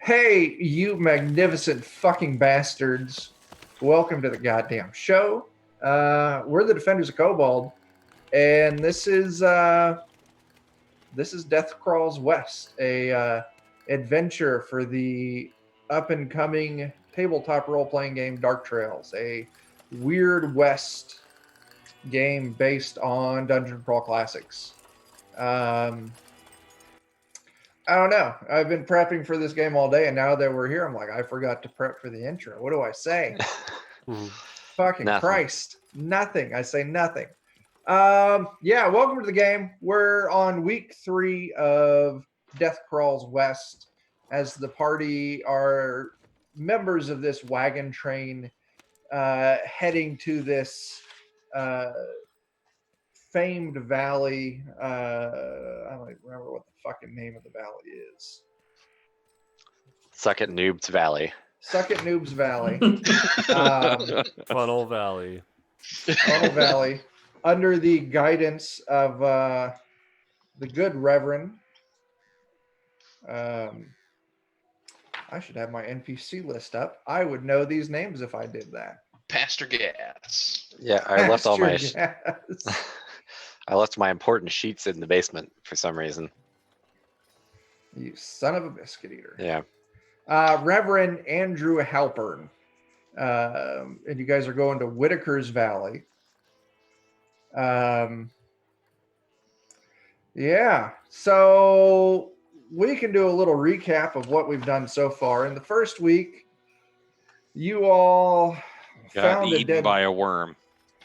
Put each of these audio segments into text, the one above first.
Hey, you magnificent fucking bastards. Welcome to the goddamn show. We're the Defenders of Kobold, and this is Death Crawls West, a adventure for the up-and-coming tabletop role-playing game Dark Trails, a Weird West game based on Dungeon Crawl Classics. I don't know. I've been prepping for this game all day, and now that we're here, I'm like, I forgot to prep for the intro. What do I say? Fucking Nothing. Christ. Nothing. I say nothing. Yeah, welcome to the game. We're on week 3 of Death Crawls West, as the party are members of this wagon train heading to this famed valley. I don't even remember what the fucking name of the valley is. Suck at Noobs Valley. Suck at Noobs Valley. Funnel Valley. Funnel Valley, under the guidance of the good Reverend. I should have my NPC list up. I would know these names if I did that. Pastor Gas. Yeah, I left all my Pastor Gas. I left my important sheets in the basement for some reason. You son of a biscuit eater. Yeah. Reverend Andrew Halpern. And you guys are going to Whitaker's Valley. Yeah, so we can do a little recap of what we've done so far. In the first week, you all Got found a eaten dead... by a worm.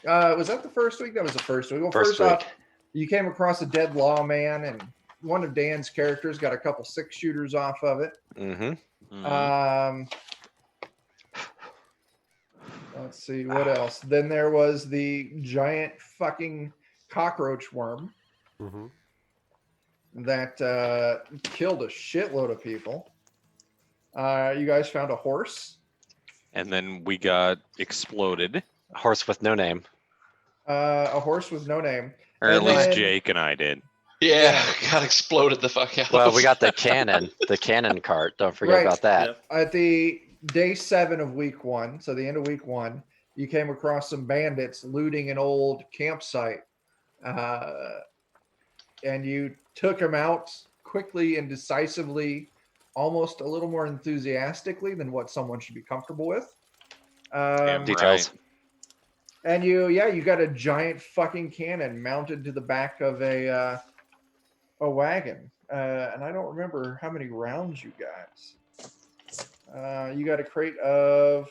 Was that the first week? That was the first week. Well, First off, week. you came across a dead lawman, and one of Dan's characters got a couple 6-shooters off of it. Mm-hmm. Let's see, what else? Then there was the giant fucking cockroach worm Mm-hmm. that killed a shitload of people. You guys found a horse. And then we got exploded. Horse with no name. A horse with no name. Or at And least then- Jake and I did. Yeah, got exploded the fuck out. Well, we got the cannon cart. Don't forget Right. about that. Yep. At the day 7 of week 1, so the end of week 1, you came across some bandits looting an old campsite. And you took them out quickly and decisively, almost a little more enthusiastically than what someone should be comfortable with. Damn Details. And you got a giant fucking cannon mounted to the back of a wagon. And I don't remember how many rounds you got. You got a crate of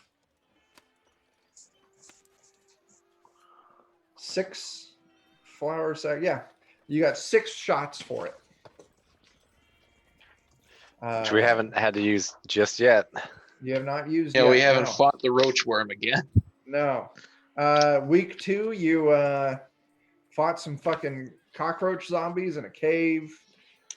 6 flour sack. Yeah, you got 6 shots for it. Which we haven't had to use just yet. You have not used. Yeah, yet, we haven't no. fought the roach worm again. No. Week 2, you fought some fucking cockroach zombies in a cave.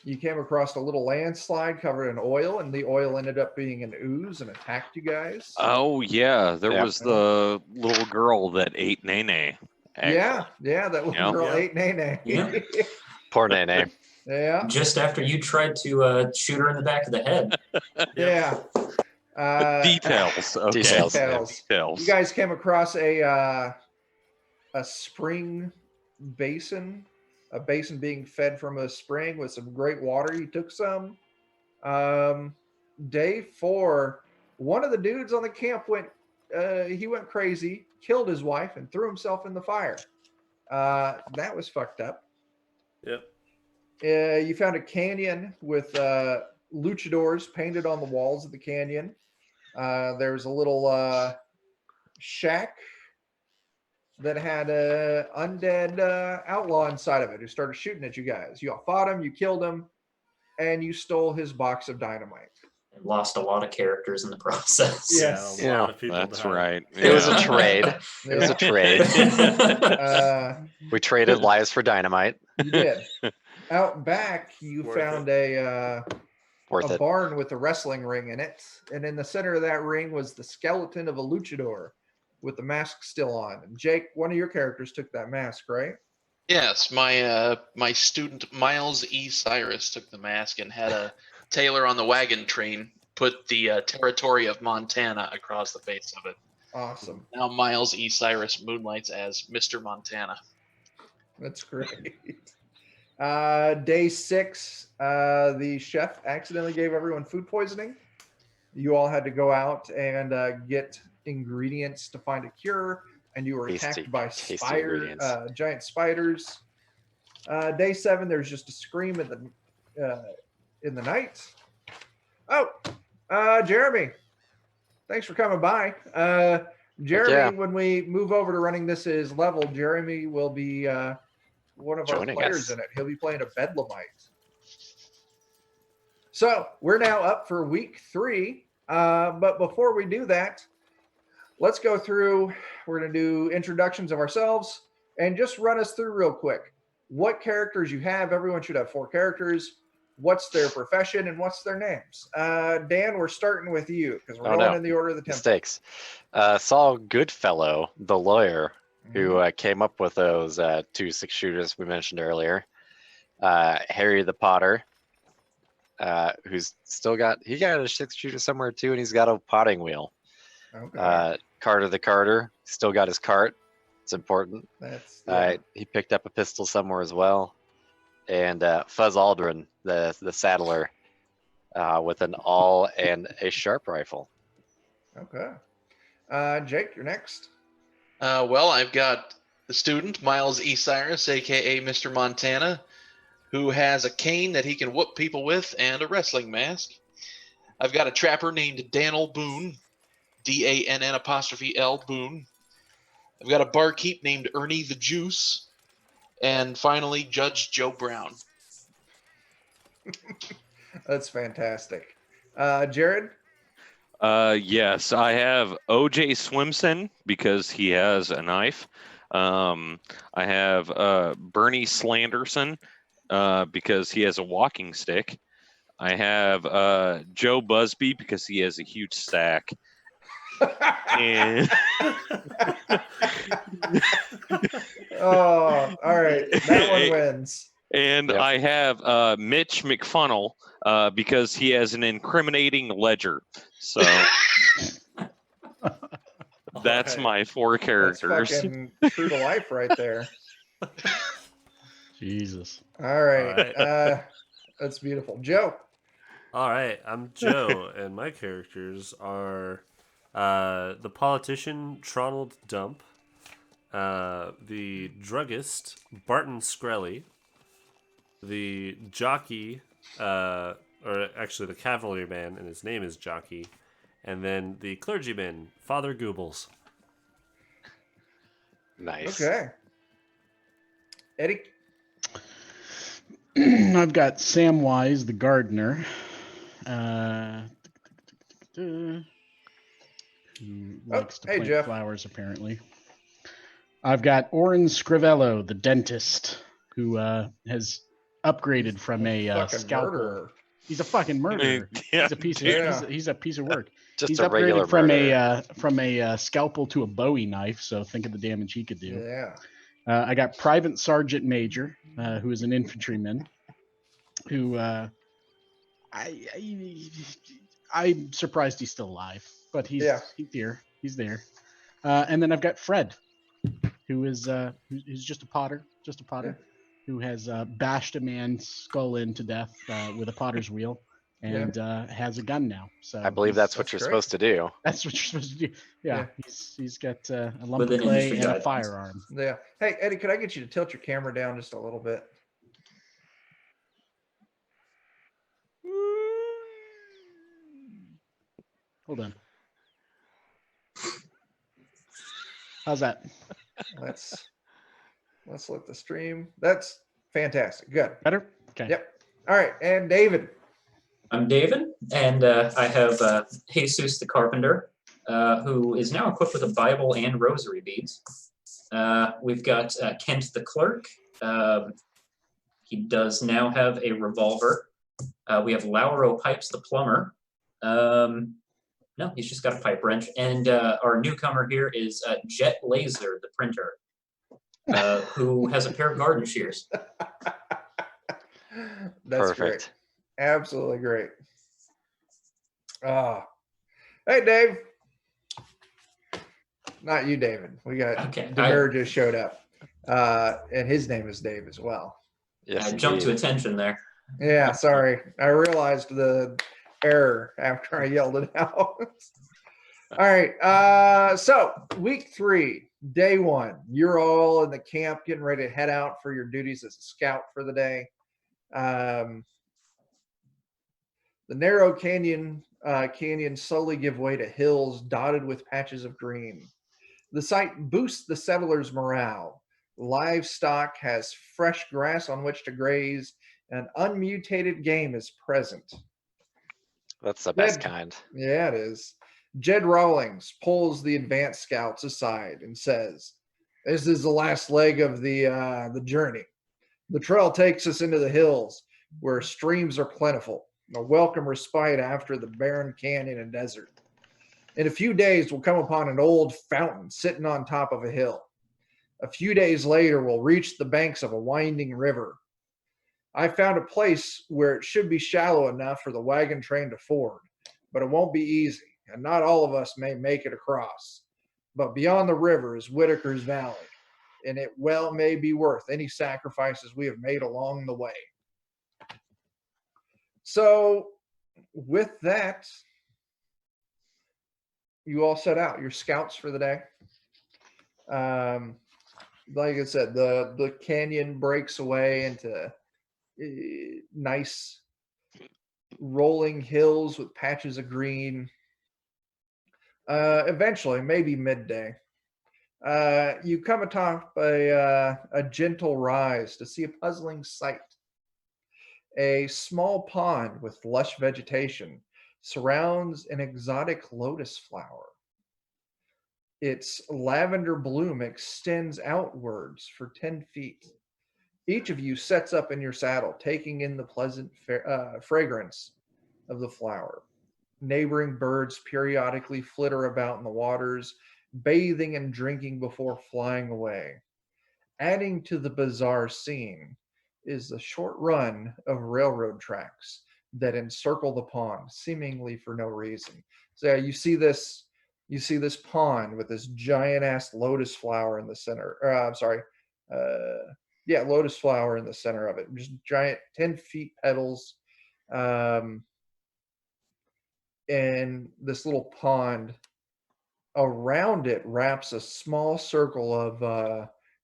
You came across a little landslide covered in oil, and the oil ended up being an ooze and attacked you guys. Oh, yeah. There Yeah. was the little girl that ate Nene. yeah, that little Yeah. girl Yeah. ate Nene. Yeah. Poor Nene. Yeah, Just after you tried to shoot her in the back of the head. yeah. Details. Okay. Details. Details. You guys came across a spring basin, a basin being fed from a spring with some great water. You took some. Day 4, one of the dudes on the camp went crazy, killed his wife, and threw himself in the fire. That was fucked up. Yep. You found a canyon with luchadors painted on the walls of the canyon. There was a little shack that had a undead outlaw inside of it who started shooting at you guys. You all fought him, you killed him, and you stole his box of dynamite. And lost a lot of characters in the process. Yes. Yeah, a lot Yeah, of people That's died. right. It was a Yeah. trade. It was a trade. We traded lives for dynamite. You did. Out back, you Worth found a Worth it. barn with a wrestling ring in it, and in the center of that ring was the skeleton of a luchador with the mask still on. And Jake, one of your characters took that mask, right? Yes, my student Miles E. Cyrus took the mask and had a tailor on the wagon train put the territory of Montana across the face of it. Awesome. Now Miles E. Cyrus moonlights as Mr. Montana. That's great. Day 6, the chef accidentally gave everyone food poisoning. You all had to go out and get ingredients to find a cure, and you were attacked by ingredients. giant spiders. Day 7, there's just a scream in the night. Oh, Jeremy, thanks for coming by. Jeremy, when we move over to running this as level, Jeremy will be one of our players in it. He'll be playing a Bedlamite. So we're now up for week 3. But before we do that, let's go through. We're going to do introductions of ourselves and just run us through real quick what characters you have. Everyone should have 4 characters. What's their profession and what's their names? Dan, we're starting with you because we're going in the order of the template. Mistakes. Saul Goodfellow, the lawyer, who came up with those 2 6-shooters we mentioned earlier. Harry the Potter, who's still got a 6-shooter somewhere too, and he's got a potting wheel. Okay. Carter the Carter, still got his cart. It's important. That's he picked up a pistol somewhere as well. And Fuzz Aldrin, the saddler, with an awl and a sharp rifle. Okay. Jake, you're next. Well, I've got the student, Miles E. Cyrus, a.k.a. Mr. Montana, who has a cane that he can whoop people with and a wrestling mask. I've got a trapper named Daniel Boone, DANN' Boone. I've got a barkeep named Ernie the Juice. And finally, Judge Joe Brown. That's fantastic. Jared? Yes, I have OJ Swimson because he has a knife. I have Bernie Slanderson because he has a walking stick. I have Joe Busby because he has a huge sack. And Oh, all right. That one wins. And I have Mitch McFunnel because he has an incriminating ledger. So that's my 4 characters. That's fucking true to life right there. Jesus. All right. That's beautiful. Joe. All right, I'm Joe, and my characters are the politician Tronald Dump, the druggist Barton Skrelly, the jockey, or actually the cavalryman, and his name is Jockey, and then the clergyman, Father Goobles. Nice. Okay. Eddie. I've got Samwise, the gardener. Who likes to plant Jeff. flowers, apparently. I've got Oren Scrivello, the dentist, who has upgraded from a scalpel. Murderer. He's a fucking murderer. Yeah, He's a piece of he's a piece of work. Just He's a regular upgraded from a scalpel to a Bowie knife. So think of the damage he could do. Yeah. I got Private Sergeant Major, who is an infantryman, who I'm surprised he's still alive, but he's there. He's there. And then I've got Fred, who is who's just a potter, who has bashed a man's skull in to death with a potter's wheel, and has a gun now. So I believe that's what you're supposed to do. That's what you're supposed to do. Yeah, he's got a lump of clay and a firearm. Yeah. Hey, Eddie, could I get you to tilt your camera down just a little bit? Hold on. How's that? Let's let the stream. That's fantastic. Good. Better? Okay. Yep. All right. And David. I'm David, and I have Jesus the Carpenter, who is now equipped with a Bible and rosary beads. We've got Kent the Clerk. He does now have a revolver. We have Lauro Pipes the Plumber. No, he's just got a pipe wrench. And our newcomer here is Jet Laser the Printer, who has a pair of garden shears. That's Perfect. great. Absolutely great. Hey, Dave. Not you, David. We got Okay, Demir just showed up. And his name is Dave as well. Yes, I jumped to indeed. attention there. Yeah, sorry. I realized the error after I yelled it out. All right. So week 3, day 1. You're all in the camp getting ready to head out for your duties as a scout for the day. The narrow canyons slowly give way to hills dotted with patches of green. The sight boosts the settlers' morale. Livestock has fresh grass on which to graze, and unmutated game is present. That's the best kind. Yeah, it is. Jed Rawlings pulls the advanced scouts aside and says, "This is the last leg of the journey. The trail takes us into the hills, where streams are plentiful, a welcome respite after the barren canyon and desert. In a few days, we'll come upon an old fountain sitting on top of a hill. A few days later, we'll reach the banks of a winding river. I found a place where it should be shallow enough for the wagon train to ford, but it won't be easy, and not all of us may make it across. But beyond the river is Whitaker's Valley, and it well may be worth any sacrifices we have made along the way." So, with that, you all set out, your scouts for the day. Like I said, the canyon breaks away into nice rolling hills with patches of green. Eventually, maybe midday, you come atop a gentle rise to see a puzzling sight. A small pond with lush vegetation surrounds an exotic lotus flower. Its lavender bloom extends outwards for 10 feet. Each of you sets up in your saddle, taking in the pleasant fragrance of the flower. Neighboring birds periodically flitter about in the waters, bathing and drinking before flying away. Adding to the bizarre scene is the short run of railroad tracks that encircle the pond, seemingly for no reason. So yeah, you see this pond with this giant ass lotus flower in the center. Lotus flower in the center of it. Just giant 10 feet petals. And this little pond around it wraps a small circle of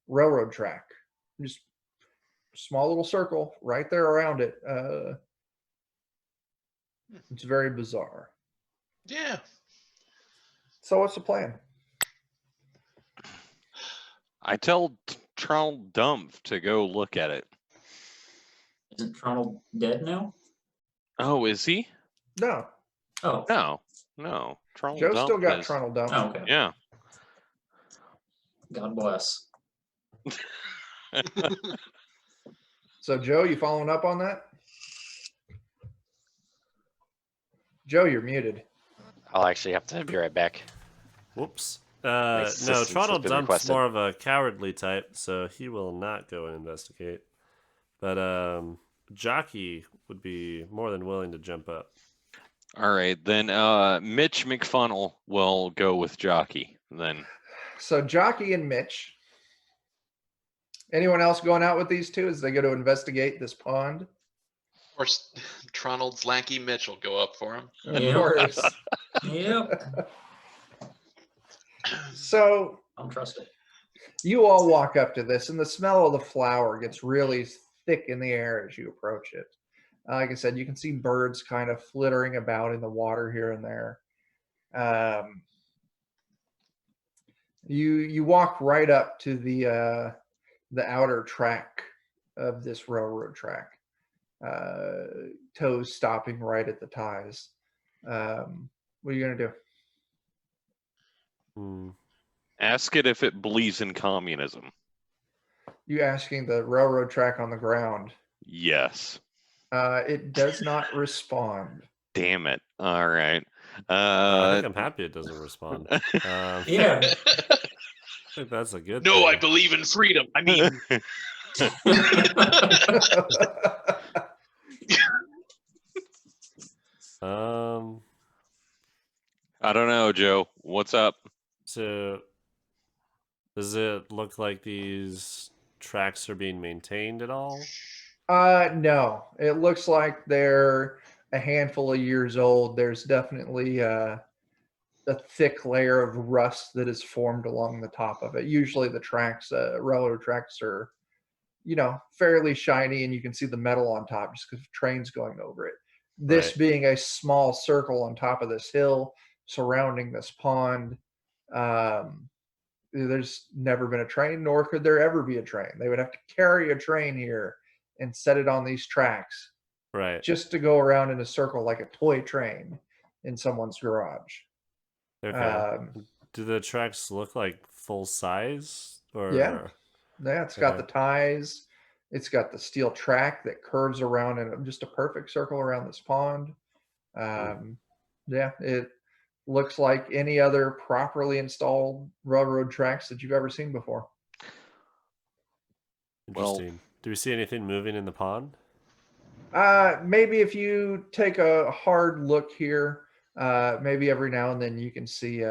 railroad track. Just small little circle right there around it. It's very bizarre. Yeah. So what's the plan? I tell Trundle Dump to go look at it. Isn't Trundle dead now? Oh, is he? No. Oh. No. Trundle Joe's Dump still got is... Trundle Dump. Oh, okay. Yeah. God bless. So Joe, you following up on that? Joe, you're muted. I'll actually have to be right back. Whoops. My No, assistance Trottle has been Dump's requested. more of a cowardly type, so he will not go and investigate. But Jockey would be more than willing to jump up. All right, then Mitch McFunnel will go with Jockey. Then. So Jockey and Mitch. Anyone else going out with these two as they go to investigate this pond? Of course, Trundle's lackey Mitch will go up for him. Of Yep. course. Yep. So I don't trust it. you all walk up to this, and the smell of the flower gets really thick in the air as you approach it. Like I said, you can see birds kind of flittering about in the water here and there. You walk right up to the outer track of this railroad track. Toes stopping right at the ties. What are you gonna do? Ask it if it believes in communism. You asking the railroad track on the ground? Yes. It does not respond. Damn it. All right. I think I'm happy it doesn't respond. Yeah. I think that's a good No, thing. I believe in freedom. I mean, I don't know, Joe. What's up? So, does it look like these tracks are being maintained at all? No. It looks like they're a handful of years old. There's definitely a thick layer of rust that is formed along the top of it. Usually the tracks, railroad tracks are, fairly shiny and you can see the metal on top just because trains going over it. This Right. being a small circle on top of this hill surrounding this pond, there's never been a train, nor could there ever be a train. They would have to carry a train here and set it on these tracks Right. just to go around in a circle like a toy train in someone's garage. Okay. Um, Do the tracks look like full size yeah, or? yeah, it's got Okay. the ties. It's got the steel track that curves around in just a perfect circle around this pond. Um, yeah, it looks like any other properly installed railroad tracks that you've ever seen before. Well, Interesting. Do we see anything moving in the pond? Maybe if you take a hard look here, maybe every now and then you can see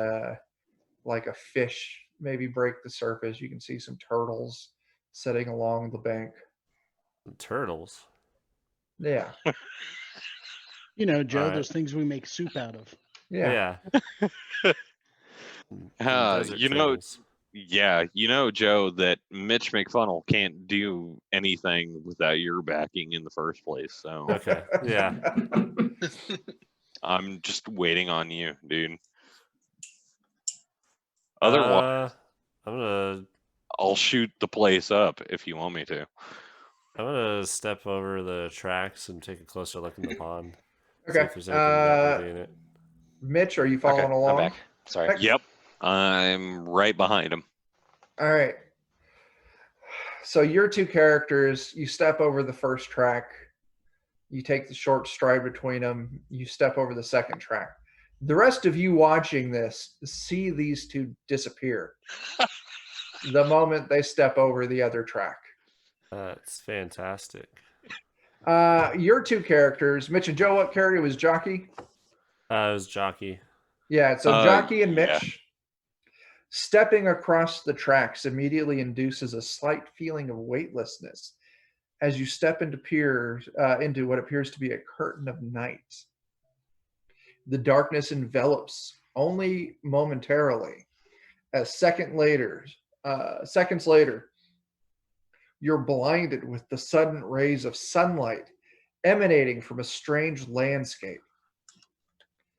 like a fish maybe break the surface. You can see some turtles sitting along the bank. The turtles. Yeah, Joe, All right. those things we make soup out of. yeah. Yeah. Some desert you know, turtles. yeah, Joe, that Mitch McFunnel can't do anything without your backing in the first place. So Okay. Yeah. I'm just waiting on you, dude. Otherwise, I'm gonna I'll shoot the place up if you want me to. step over the tracks and take a closer look in the pond. See Okay. if there's anything noteworthy in it. Mitch, are you Okay, following I'm along? back. Sorry. Okay. Yep, I'm right behind him. All right. So your two characters, you step over the first track, you take the short stride between them, you step over the second track. The rest of you watching this see these two disappear the moment they step over the other track. It's fantastic. Your two characters, Mitch and Joe, what character was Jockey? It was Jockey. Yeah, so Jockey and yeah. Mitch stepping across the tracks immediately induces a slight feeling of weightlessness as you step into what appears to be a curtain of night. The darkness envelops only momentarily. As seconds later, you're blinded with the sudden rays of sunlight emanating from a strange landscape.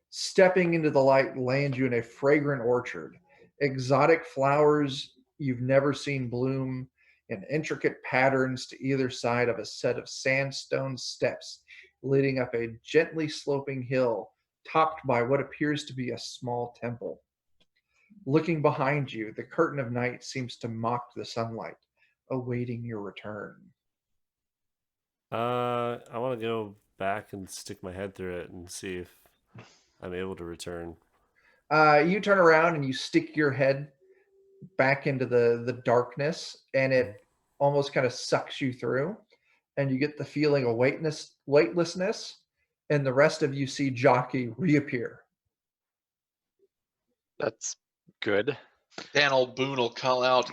Stepping into the light lands you in a fragrant orchard. Exotic flowers you've never seen bloom in intricate patterns to either side of a set of sandstone steps leading up a gently sloping hill topped by what appears to be a small temple. Looking behind you, the curtain of night seems to mock the sunlight, awaiting your return. I want to go back and stick my head through it and see if I'm able to return. You turn around and you stick your head back into the darkness, and it almost kind of sucks you through, and you get the feeling of weightlessness, and the rest of you see Jockey reappear. That's good. Dan old Boone will call out,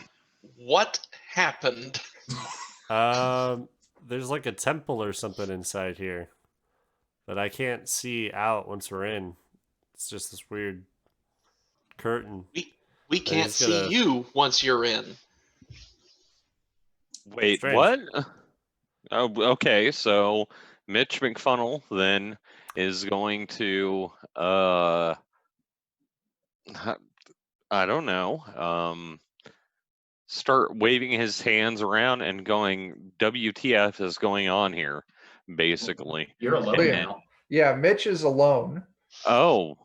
"What happened?" There's like a temple or something inside here, but I can't see out once we're in. It's just this weird curtain. We can't see you once you're in. Wait, Strange. what? Oh, okay. So Mitch McFunnel then is going to I don't know. Start waving his hands around and going, WTF is going on here, basically. You're alone Yeah. now. Yeah, Mitch is alone. Oh.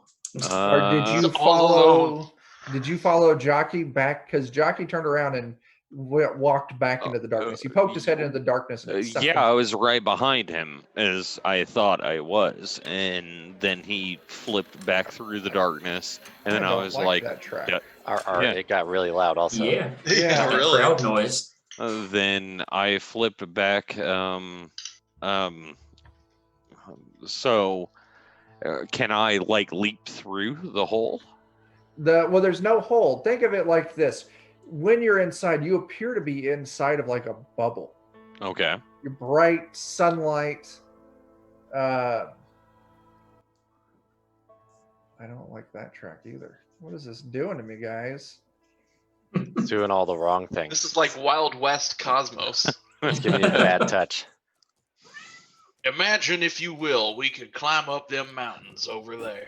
Or did you all alone. Did you follow Jockey back? Because Jockey turned around and walked back into the darkness. He poked his head into the darkness. And it sucked Yeah, him. I was right behind him as I thought I was, and then he flipped back through the darkness, and then I don't was like like, that track. yeah. Yeah. It got really loud also. Yeah. Yeah, That really. crowd noise. Then I flipped back. So Can I like leap through the hole? Well, there's no hole. Think of it like this: when you're inside, you appear to be inside of like a bubble. Okay. Your bright sunlight. I don't like that track either. What is this doing to me, guys? It's doing all the wrong things. This is like Wild West Cosmos. It's giving you the bad touch. Imagine, if you will, we could climb up them mountains over there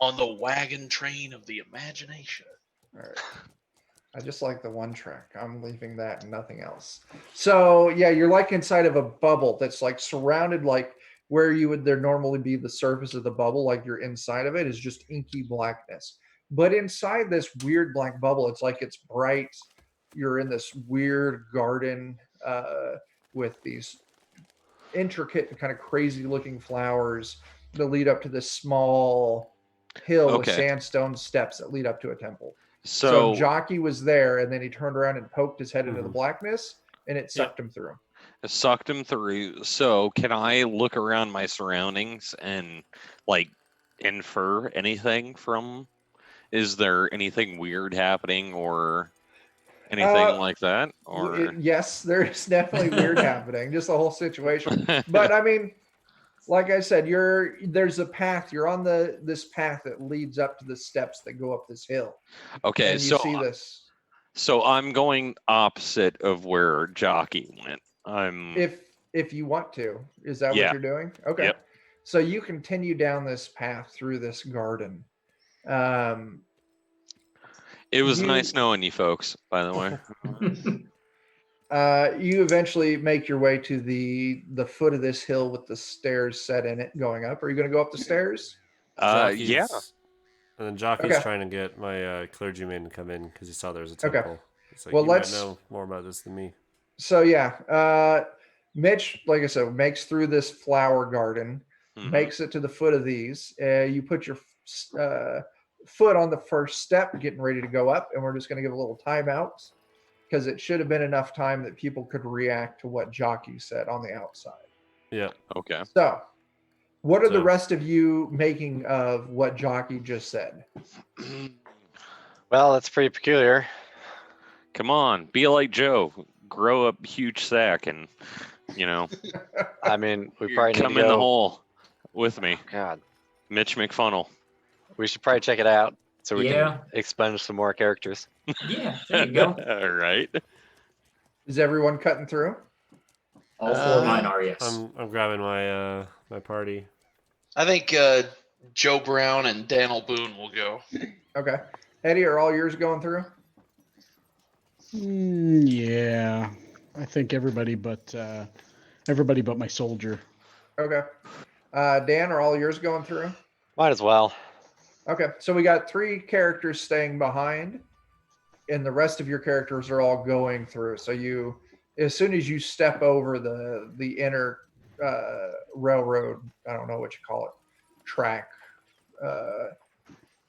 on the wagon train of the imagination. All right. I just like the one track. I'm leaving that and nothing else. So yeah, you're like inside of a bubble that's like surrounded, like where you would there normally be the surface of the bubble, like you're inside of it is just inky blackness. But inside this weird black bubble, it's like it's bright. You're in this weird garden with these intricate and kind of crazy looking flowers that lead up to this small hill with Okay. sandstone steps that lead up to a temple. So Jockey was there, and then he turned around and poked his head into the blackness, and it sucked him through. it sucked him through. So can I look around my surroundings and like infer anything from? Is there anything weird happening or anything like that? Or Yes, there's definitely weird happening, just the whole situation. But I mean, like I said, there's a path. You're on this path that leads up to the steps that go up this hill. okay, And you so see this. so I'm going opposite of where Jockey went. If you want to, is that Yeah. what you're doing? Okay. Yep. So you continue down this path through this garden. It was you- nice knowing you folks, by the way. You eventually make your way to the foot of this hill with the stairs set in it going up. Are you going to go up the stairs? Yeah. Jockey's- And then Jockey's Okay. trying to get my clergyman to come in because he saw there was a Okay. temple. It's like, Well, you might let's- know more about this than me. So yeah, Mitch, like I said, makes through this flower garden, Mhm. makes it to the foot of these. You put your foot on the first step, getting ready to go up, and we're just going to give a little timeout because it should have been enough time that people could react to what Jockey said on the outside. Yeah. Okay. So, what are the So- rest of you making of what Jockey just said? Well, that's pretty peculiar. Come on, be like Joe. Grow a huge sack and, I mean, we probably need come to in the go. hole with me. God, Mitch McFunnel. we should probably check it out so we Yeah. can expunge some more characters. Yeah, there you go. All right. Is everyone cutting through? All four of mine are, yes. I'm grabbing my my party. I think Joe Brown and Daniel Boone will go. Okay. Eddie, are all yours going through? Yeah, I think everybody but my soldier. Okay. Dan, are all yours going through? Might as well. Okay, so we got 3 characters staying behind, and the rest of your characters are all going through. So you, as soon as you step over the inner railroad, I don't know what you call it, track,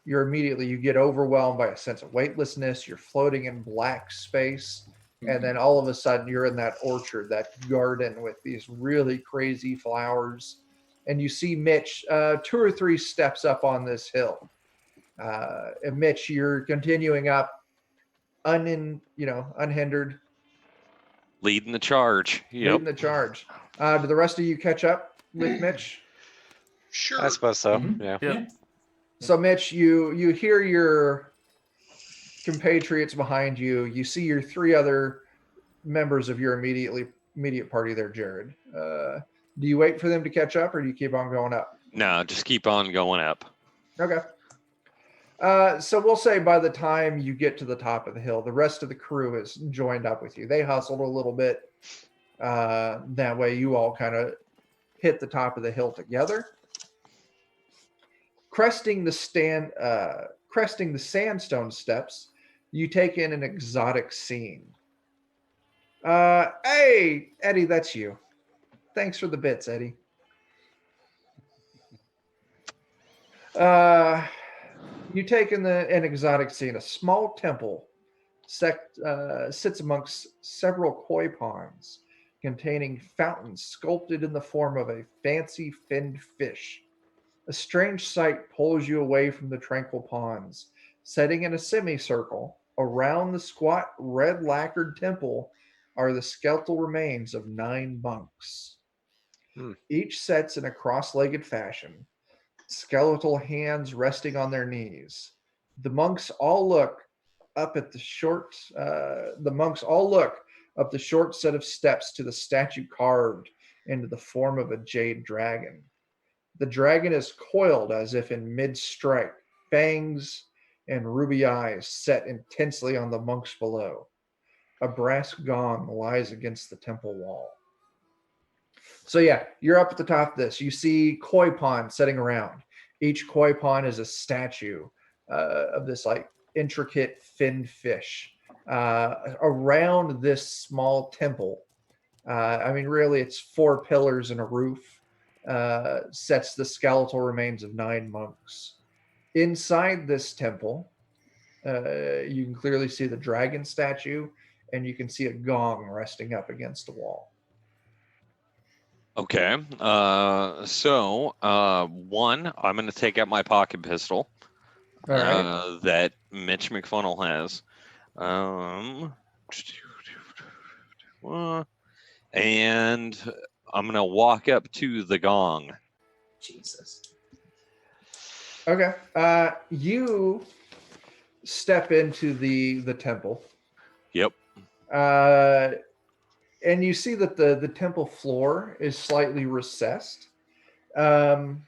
you get overwhelmed by a sense of weightlessness. You're floating in black space, and then all of a sudden you're in that orchard, that garden with these really crazy flowers. And you see Mitch 2 or 3 steps up on this hill. And Mitch, you're continuing up, unhindered, Leading the charge. Yep. leading the charge. Do the rest of you catch up with Mitch? Sure. I suppose so. Mhm. Yeah. Yep. Yeah. So Mitch, you hear your compatriots behind you. You see your 3 other members of your immediate party there, Jared. Do you wait for them to catch up, or do you keep on going up? No, just keep on going up. Okay. So we'll say by the time you get to the top of the hill, the rest of the crew has joined up with you. They hustled a little bit. That way you all kind of hit the top of the hill together. Cresting the sandstone steps, you take in an exotic scene. Hey, Eddie, that's you. Thanks for the bits, Eddie. You take in an exotic scene. A small temple sits amongst several koi ponds containing fountains sculpted in the form of a fancy finned fish A strange sight pulls you away from the tranquil ponds. Setting in a semicircle around the squat red lacquered temple are the skeletal remains of 9 monks. Hmm. Each sets in a cross-legged fashion, skeletal hands resting on their knees. The monks all look up at the short. The monks all look up the short set of steps to the statue carved into the form of a jade dragon. The dragon is coiled as if in mid-strike, fangs and ruby eyes set intensely on the monks below. A brass gong lies against the temple wall. So yeah, you're up at the top of this. You see koi pond setting around. Each koi pond is a statue of this like intricate finned fish. Around this small temple, I mean, really, it's 4 pillars and a roof. Sets the skeletal remains of 9 monks. Inside this temple, you can clearly see the dragon statue, and you can see a gong resting up against the wall. Okay. One, I'm going to take out my pocket pistol All right. that Mitch McFunnel has. And I'm going to walk up to the gong. Jesus. Okay. You step into the temple. Yep. And you see that the temple floor is slightly recessed. In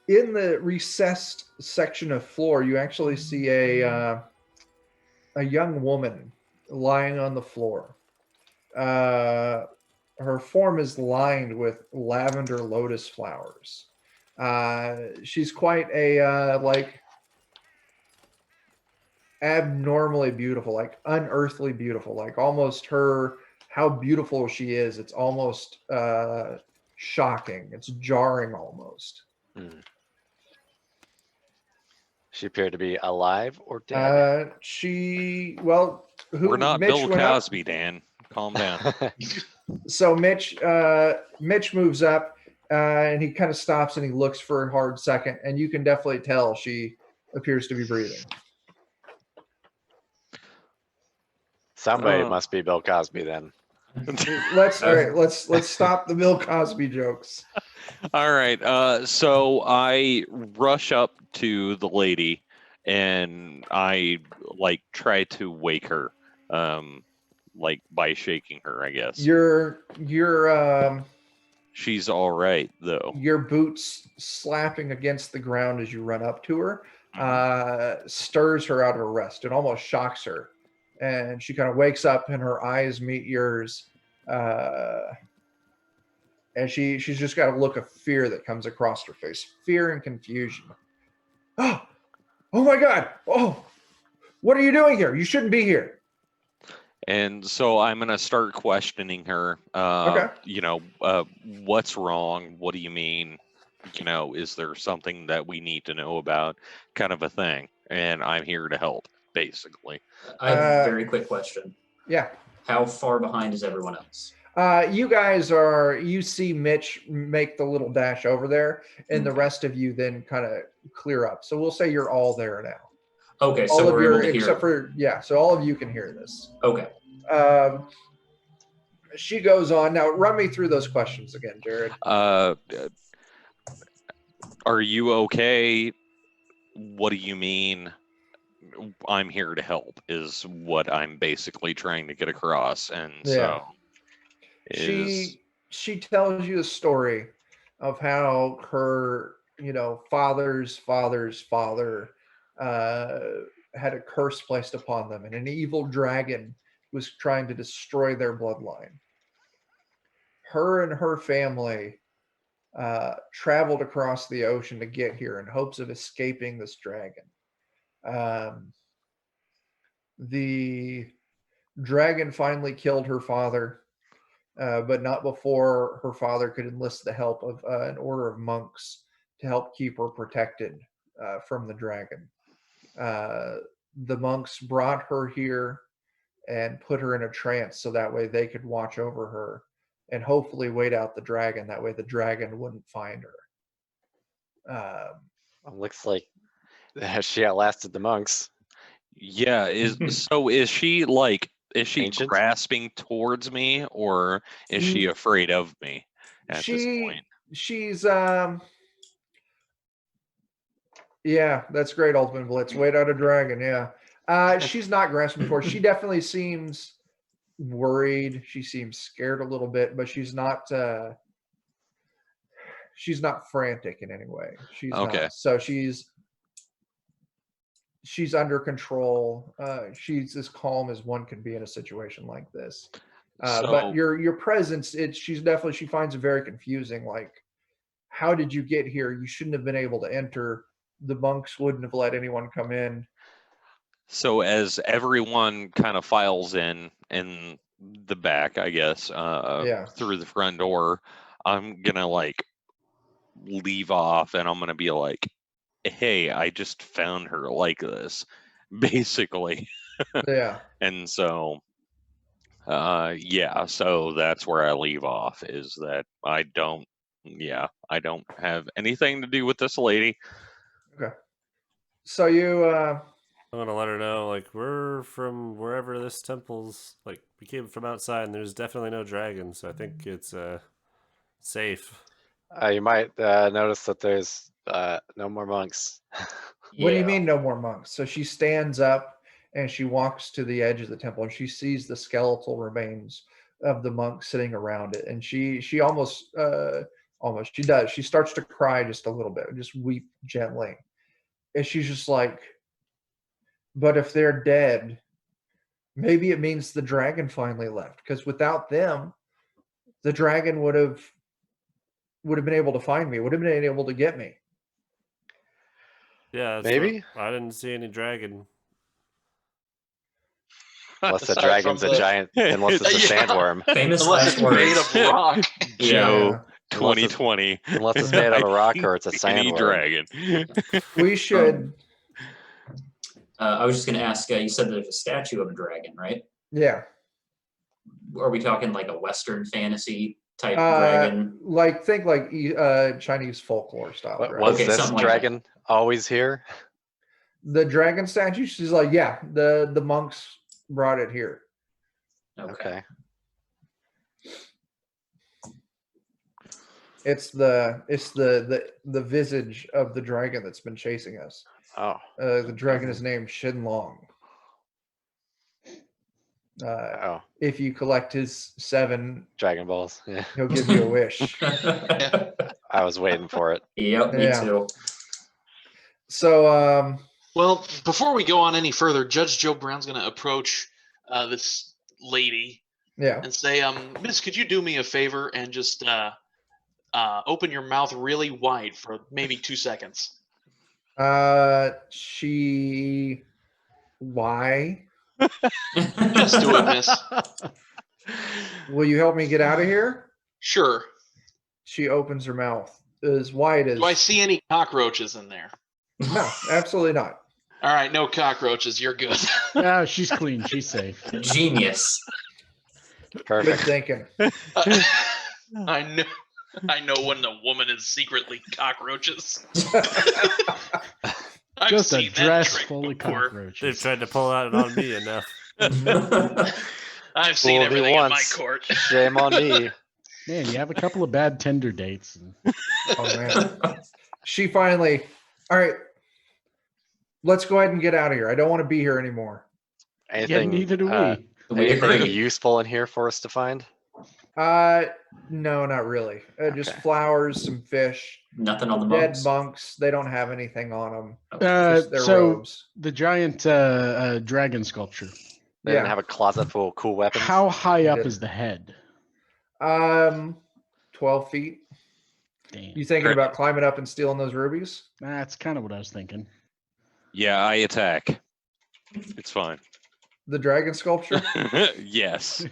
the recessed section of floor, you actually see a young woman lying on the floor. Her form is lined with lavender lotus flowers. She's quite a like abnormally beautiful, like unearthly beautiful, like almost how beautiful she is. It's almost shocking. It's jarring almost. Hmm. She appeared to be alive or dead. We're not Mitch Bill went up. Cosby, Dan. Calm down. So Mitch moves up and he kind of stops and he looks for a hard second, and you can definitely tell she appears to be breathing. Somebody must be Bill Cosby then. Let's stop the Bill Cosby jokes. All right. So I rush up to the lady and I like try to wake her, like by shaking her, I guess. She's all right though. Your boots slapping against the ground as you run up to her stirs her out of her rest. It almost shocks her, and she kind of wakes up and her eyes meet yours. And she's just got a look of fear that comes across her face. Fear and confusion. Oh my God. Oh, what are you doing here? You shouldn't be here. And so I'm going to start questioning her. Okay. What's wrong? What do you mean? Is there something that we need to know about? Kind of a thing. And I'm here to help, basically. I have a very quick question. Yeah. How far behind is everyone else? You see Mitch make the little dash over there, and the rest of you then kind of clear up. So we'll say you're all there now. Okay, so we're able to hear. Except for, so all of you can hear this. Okay. She goes on. Now, run me through those questions again, Jared. Are you okay? What do you mean? I'm here to help is what I'm basically trying to get across. And so she tells you a story of how her, father's father had a curse placed upon them, and an evil dragon was trying to destroy their bloodline. Her and her family traveled across the ocean to get here in hopes of escaping this dragon. The dragon finally killed her father, but not before her father could enlist the help of an order of monks to help keep her protected from the dragon. The monks brought her here and put her in a trance so that way they could watch over her and hopefully wait out the dragon. That way the dragon wouldn't find her. Looks like she outlasted the monks. Yeah, is she like Ancient? grasping towards me, or is she afraid of me at this point? She's yeah, that's great, Ultimate Blitz. Wait out a dragon, yeah. She's not grasping for. She definitely seems worried. She seems scared a little bit, but she's not frantic in any way. She's Okay. not. So she's under control. She's as calm as one can be in a situation like this. But your presence, she finds it very confusing. Like, how did you get here? You shouldn't have been able to enter. The monks wouldn't have let anyone come in. So as everyone kind of files in the back, I guess, through the front door, I'm gonna like leave off, and I'm gonna be like, "Hey, I just found her like this," basically. Yeah. And so, yeah, so that's where I leave off. Is that I don't have anything to do with this lady. Okay. So you I'm gonna let her know, like, we're from wherever this temple's, like, we came from outside, and there's definitely no dragon, so I think it's safe. You might notice that there's no more monks. What do you mean no more monks? So she stands up and she walks to the edge of the temple and she sees the skeletal remains of the monks sitting around it. And she almost she does. She starts to cry just a little bit, just weep gently. And she's just like, but if they're dead, maybe it means the dragon finally left. Because without them, the dragon would have been able to find me, would have been able to get me. Yeah, Maybe? I didn't see any dragon. Unless the Aside dragon's from a the- giant, unless it's a Yeah. sandworm. Famous Unless last it's made words. of rock. Joe, Yeah. 2020. Unless it's made out of rock or it's a Any sandworm. dragon. We should, I was just going to ask, you said there's a statue of a dragon, right? yeah. Are we talking like a Western fantasy type dragon? Like think like Chinese folklore style. What, Dragon. was Okay, this something like dragon always here? The dragon statue? She's like, yeah, the monks brought it here. Okay. It's the visage of the dragon that's been chasing us. Oh. The dragon is named Shenlong. If you collect his 7 Dragon Balls. Yeah. he'll give you a wish. I was waiting for it. Yep, me Yeah. too. So Well, before we go on any further, Judge Joe Brown's going to approach this lady yeah. and say, Miss, could you do me a favor and just open your mouth really wide for maybe 2 seconds? Why? Just do it, miss. Will you help me get out of here? Sure. She opens her mouth as wide as. Do I see any cockroaches in there? No, absolutely not. All right, no cockroaches. You're good. No, she's clean. She's safe. Genius. Good Perfect. thinking. I know when the woman is secretly cockroaches. I've Just a seen that dress trick full of before. cockroaches. They've tried to pull out on me enough. I've seen Fooled me everything in my once. court. Shame on me. Man, you have a couple of bad Tinder dates. Oh man. She finally. All right. Let's go ahead and get out of here. I don't want to be here anymore. Yeah, Anything, neither do we. We anything agree. useful in here for us to find? No, not really. Just Okay. flowers, some fish. Nothing on the Dead monks. monks. They don't have anything on them. Uh, Their so robes. the giant dragon sculpture. They didn't have a closet full of cool weapons. How high They up didn't. is the head? 12 feet. Damn. You thinking about climbing up and stealing those rubies? That's kind of what I was thinking. Yeah, I attack. It's fine. The dragon sculpture? Yes.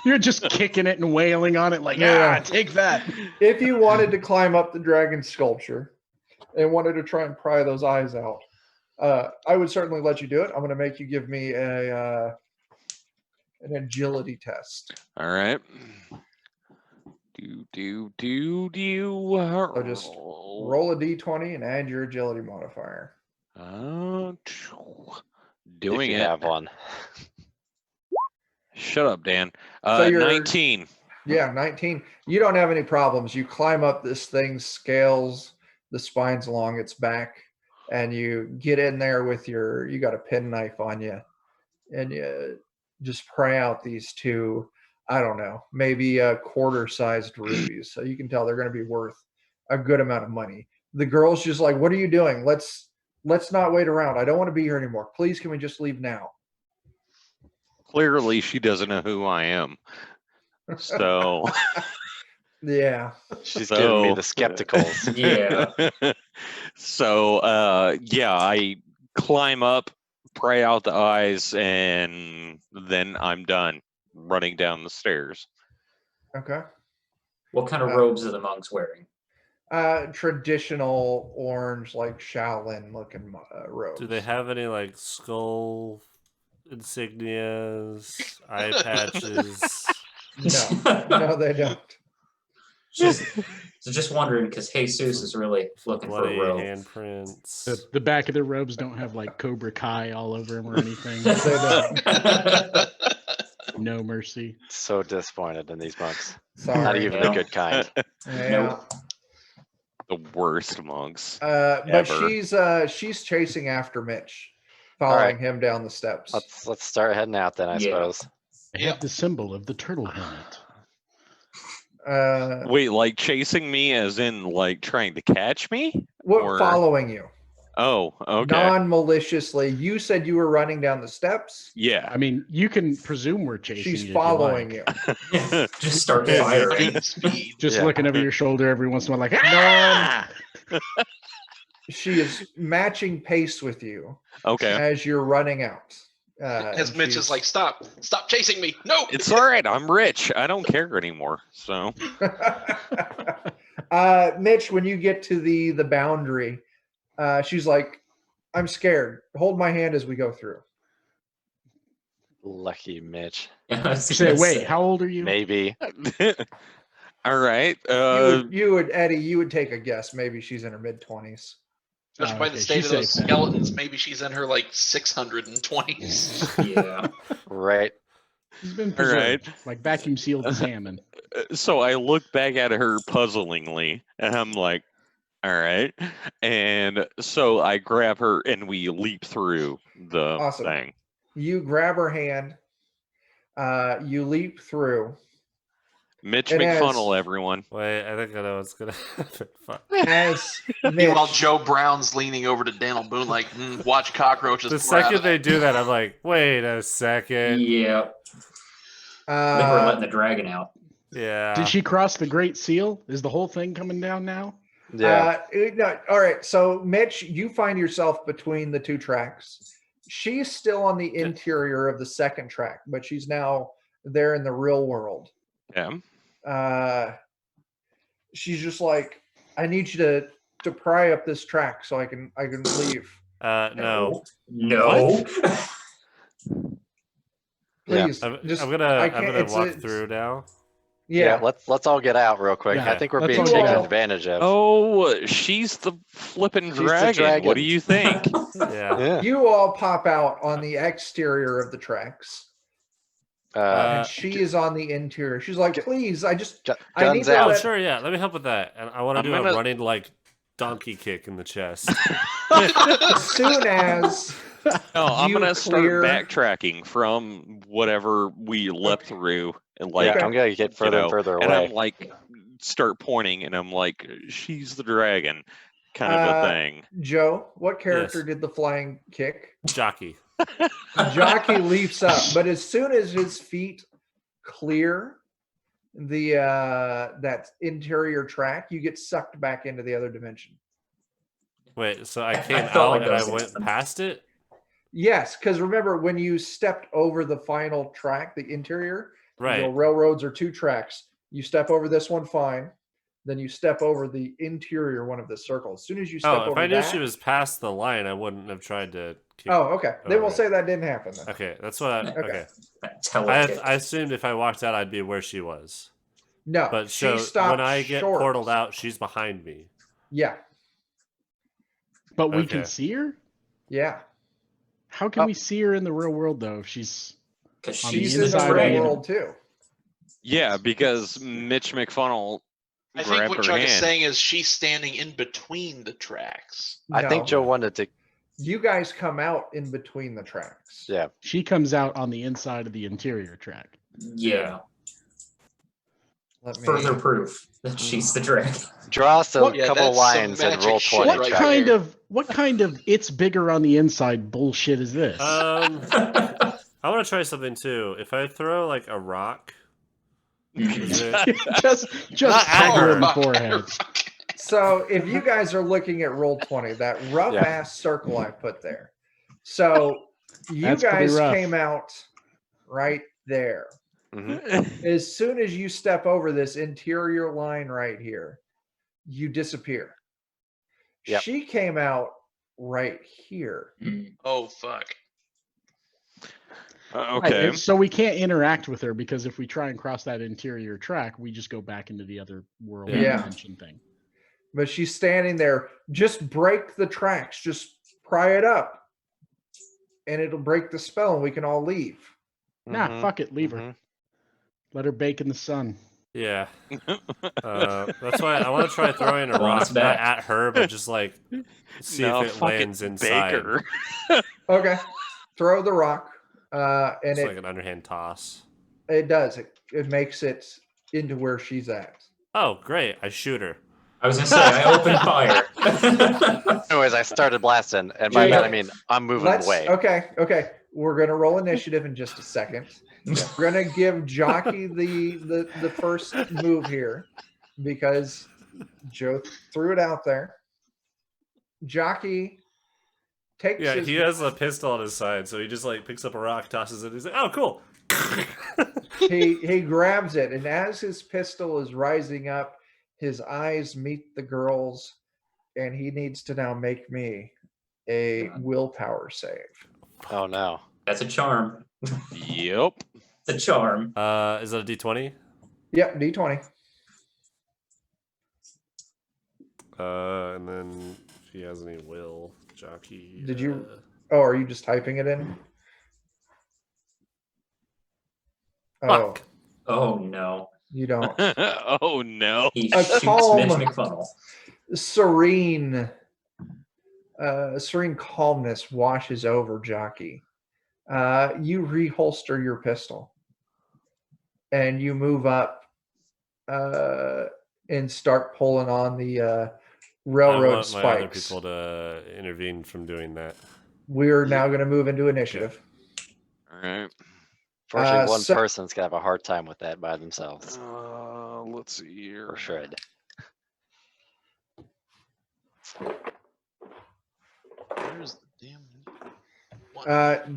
You're just kicking it and wailing on it like, Yeah. take that. If you wanted to climb up the dragon sculpture and wanted to try and pry those eyes out, I would certainly let you do it. I'm going to make you give me an agility test. All right. So just roll a d20 and add your agility modifier. if Doing you it. have one. Shut up, Dan. So you're- 19. Yeah, 19. You don't have any problems. You climb up this thing, scales the spines along its back, and you get in there with you got a penknife on you, and you just pry out these two, I don't know, maybe quarter-sized rubies. So you can tell they're going to be worth a good amount of money. The girl's just like, "What are you doing? Let's not wait around. I don't want to be here anymore. Please, can we just leave now?" Clearly, she doesn't know who I am. So, Yeah. She's giving me the skepticals. Yeah. So, yeah, I climb up, pray out the eyes, and then I'm done running down the stairs. Okay. What kind of robes are the monks wearing? Traditional orange, like Shaolin looking robes. Do they have any like skull insignias, eye patches? No, they don't. Just wondering because Jesus is really looking for Bloody a robe. handprints. The back of their robes don't have like Cobra Kai all over them or anything. They don't. No mercy. So disappointed in these monks. Sorry. Not even Yeah. the good kind. Yeah. Nope. The worst monks. But ever. she's chasing after Mitch, following him down the steps. Let's start heading out then, I Yeah. suppose. They have the symbol of the turtle helmet. Wait, like chasing me as in like trying to catch me? or- Following you Oh, okay. non-maliciously. You said you were running down the steps. Yeah. I mean, you can presume we're chasing She's you. if you following like. you. Just start Lightning firing. speed. Just Yeah. looking over your shoulder every once in a while, like, ah! She is matching pace with you Okay. as you're running out. As and Mitch she's- is like, stop chasing me. No. It's all right. I'm rich. I don't care anymore. So, Mitch, when you get to the boundary, she's like, "I'm scared. Hold my hand as we go through." Lucky Mitch. I was You say, gonna wait, say. how old are you? Maybe. all right. You would, Eddie. You would take a guess. Maybe she's in her mid-20s. Judging by the okay, state she's of those safe then. skeletons, maybe she's in her like 620s. Yeah. Right. He's been All right. preserved, like vacuum sealed salmon. So I look back at her puzzlingly, and I'm like, all right. And so I grab her, and we leap through the Awesome. thing. You grab her hand. You leap through. Mitch And McFunnel, everyone. Wait, I think I know what's gonna happen. Fuck. As Meanwhile, Mitch, Joe Brown's leaning over to Daniel Boone like, watch cockroaches. The pour out second of they do that, I'm like, wait a second. Yeah. I think we're uh, letting the dragon out. Yeah. Did she cross the Great Seal? Is the whole thing coming down now? Yeah. no, all right. So, Mitch, you find yourself between the two tracks. She's still on the interior of the second track, but she's now there in the real world. Yeah. She's just like, "I need you to pry up this track so I can leave. No. No. Yeah. Please, I'm just gonna I I'm can't- gonna it's- walk it's- through now. Yeah. Yeah, Let's all get out real quick. Yeah, I think we're let's being all taken get out. advantage of. Oh, she's the flippin' She's the dragon. What do dragon. you think? Yeah. Yeah. you all pop out on the exterior of the tracks, and she is on the interior. She's like, "Please, I need guns to out. Oh, let- sure, yeah. Let me help with that. And I want to I'm do gonna- a running like donkey kick in the chest. as soon as No, I'm You gonna start clear- backtracking from whatever we leapt through, and like, Okay. I'm gonna get further and further and away. I'm like, start pointing, and I'm like, she's the dragon, kind of Uh, a thing. Joe, what character Yes. did the flying kick? Jockey. Jockey leaps up, but as soon as his feet clear the that interior track, you get sucked back into the other dimension. Wait, so I came felt out like and that I was gonna went happen. past it? Yes, because remember when you stepped over the final track, the interior, Right. the railroads are two tracks. You step over this one, fine. Then you step over the interior one of the circle. As soon as you step Oh, if over I knew that, she was past the line, I wouldn't have tried to kick. oh, okay. Then we'll Okay. say that didn't happen. Then. Okay, that's what I. Okay. Okay. That tele kick. I assumed if I walked out, I'd be where she was. No, But she so stopped when I get short. portaled out, she's behind me. Yeah, But we Okay. can see her? yeah. How can we see her in the real world, though, if she's Because on the She's in the inside of real the world too. Yeah, because Mitch McFunnell I think grabbed what her Chuck is hand. saying is she's standing in between the tracks. I think No. Joe wanted to. You guys come out in between the tracks. Yeah. She comes out on the inside of the interior track. yeah, Let me. further proof that she's the dragon. Draw us a What- Yeah, couple that's some lines and magic roll shit 20. What right Chuck. kind there. of it's bigger on the inside bullshit is this? I want to try something too. If I throw like a rock, is it? just Not peg her in the Rock. forehead. So if you guys are looking at roll 20, that rough Yeah. ass circle I put there. So you That's pretty guys rough. came out right there. Mhm. As soon as you step over this interior line right here, you disappear. Yep. She came out right here. Oh fuck. Right, Okay. and so we can't interact with her because if we try and cross that interior track, we just go back into the other world Yeah. dimension thing. But she's standing there. Just break the tracks. Just pry it up. And it'll break the spell and we can all leave. Nah, Mhm. fuck it, leave her. Mhm. Let her bake in the sun. Yeah. That's why I want to try throwing a Come on, rock, it's not back. at her, but just like see No, if it fuck it, lands inside. Baker. Okay. Throw the rock. And It's it, like an underhand toss. it does. It makes it into where she's at. Oh, great! I shoot her. I was gonna say I opened fire. Anyways, I started blasting, and by Jake, that I mean I'm moving away. Okay. We're gonna roll initiative in just a second. We're gonna give Jockey the first move here because Joe threw it out there. Jockey takes Yeah, his he has a pistol on his side, so he just like picks up a rock, tosses it. He's like, "Oh, cool." he grabs it, and as his pistol is rising up, his eyes meet the girl's, and he needs to now make me a willpower save. Oh no. That's a charm. Yep. It's a charm. Is that a D20? Yep, D20. And then if he has any will, jockey. Did you? Oh, are you just typing it in? Oh, Fuck. Oh no. you don't. Oh no. He A shoots calm- Mitch McFunnell. Serene calmness washes over Jockey. You reholster your pistol and you move up and start pulling on the I railroad want my other spikes. people to intervene from doing that. We're now going to move into initiative. All right. Fortunately, one so- person's gonna have a hard time with that by themselves. Let's see here. For sure. Where's the damn?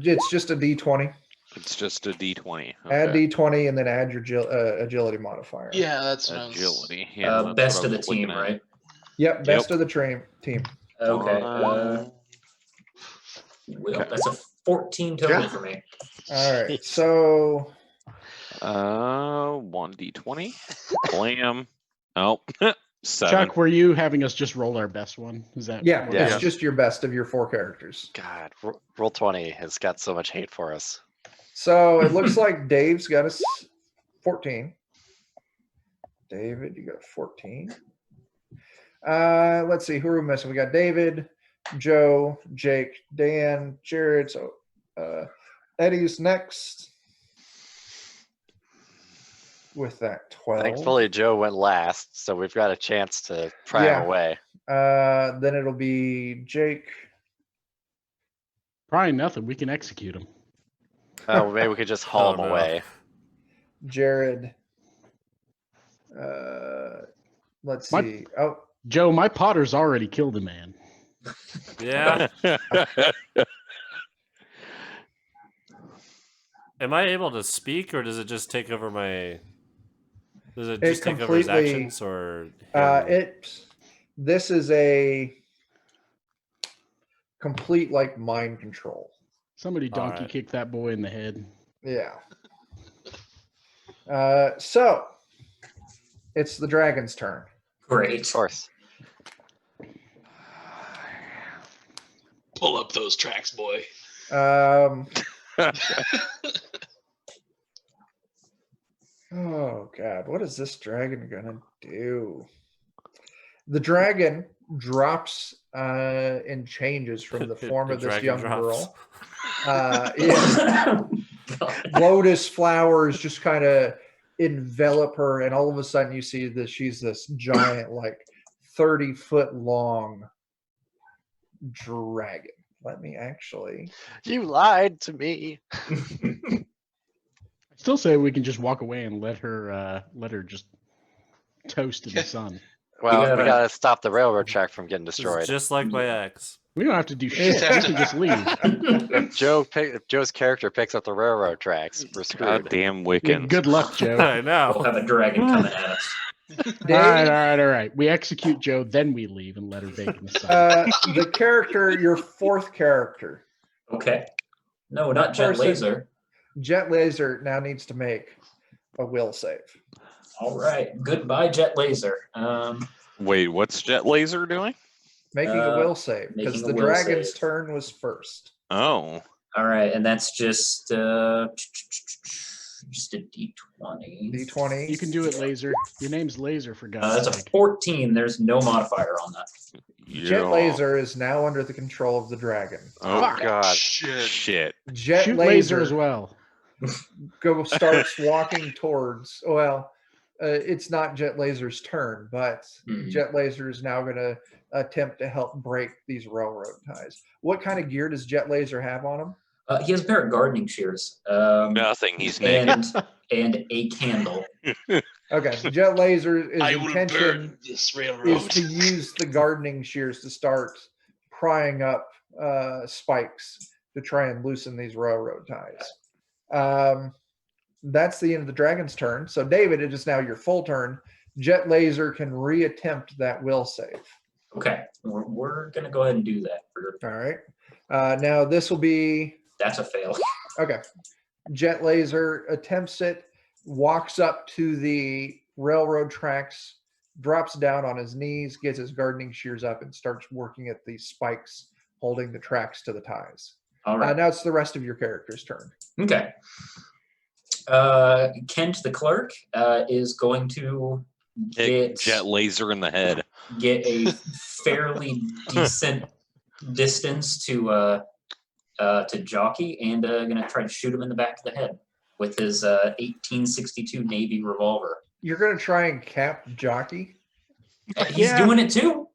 It's just a D20. It's just a D20. Add Okay. D20 and then add your agility modifier. Yeah, that's what I was- Agility. Yeah, that's Best what of I the was team, looking at. right? Yep, best of the team. Okay. Okay. That's a 14 total Yeah. for me. All right, so 1D20. Blam. Oh, 7. Chuck, were you having us just roll our best one? Is that yeah, what- Yeah. it's just your best of your 4 characters. God, roll 20 has got so much hate for us. So it looks like Dave's got a 14. David, you got a 14. Let's see, who are we missing? We got David, Joe, Jake, Dan, Jared. So Eddie's next with that 12. Thankfully, Joe went last, so we've got a chance to pry Yeah. him away. Then it'll be Jake. Probably nothing. We can execute him. Oh, maybe we could just haul Oh, him no. away. Jared. Let's My- see. Oh, Joe, my Potter's already killed a man. Yeah. Am I able to speak, or does it just take over my? Does it just take over his completely- actions, or? him? This is a complete like mind control. Somebody All donkey right. kicked that boy in the head. Yeah. So it's the dragon's turn. Great. Of course. Pull up those tracks, boy. Oh God, what is this dragon gonna do? The dragon drops and changes from the form of this Dragon young drops. girl. Yeah. Lotus flowers just kind of envelop her, and all of a sudden you see that she's this giant, like 30-foot long dragon. Let me actually. You lied to me. I still say we can just walk away and let her just toast in the sun. Well, we gotta- gotta stop the railroad track from getting It's destroyed. just like my ex. We don't have to do shit. have We to- can just leave. If Joe's character picks up the railroad tracks, we're screwed. Goddamn Yeah, Wiccans. good luck, Joe. I We'll know. have a dragon coming at us. All right. We execute Joe, then we leave and let her bake in the sun. The character, your fourth character, Okay. No, not Jet Person. Laser. Jet Laser, now needs to make a will save. All right. Goodbye, Jet Laser. Wait, what's Jet Laser doing? Making a will save because making a the will dragon's save. turn was first. Oh. All right, and that's just a D20. D20. You can do it, Laser. Your name's Laser, for God's That's a sake. 14. There's no modifier on that. Jet Yeah. Laser is now under the control of the dragon. Oh Fuck. God. Shit. Shit. Jet Shoot Laser, Laser as well. starts walking towards. Well, it's not Jet Laser's turn, but Mhm. Jet Laser is now going to attempt to help break these railroad ties. What kind of gear does Jet Laser have on him? He has a pair of gardening shears. Nothing. He's naked. And a candle. Okay, Jet Laser, his I will intention burn this is railroad. to use the gardening shears to start prying up spikes to try and loosen these railroad ties. That's the end of the dragon's turn. So, David, it is now your full turn. Jet Laser can reattempt that will save. Okay, we're gonna go ahead and do that. All right. Now, this will be That's a fail. okay. Jet Laser attempts it, walks up to the railroad tracks, drops down on his knees, gets his gardening shears up, and starts working at these spikes holding the tracks to the ties. All right. Now it's the rest of your character's turn. Okay. Kent the clerk is going to Hit Jet Laser in the head. get a fairly decent distance to Jockey, and gonna try to shoot him in the back of the head with his 1862 Navy revolver. You're going to try and cap Jockey. He's doing it too.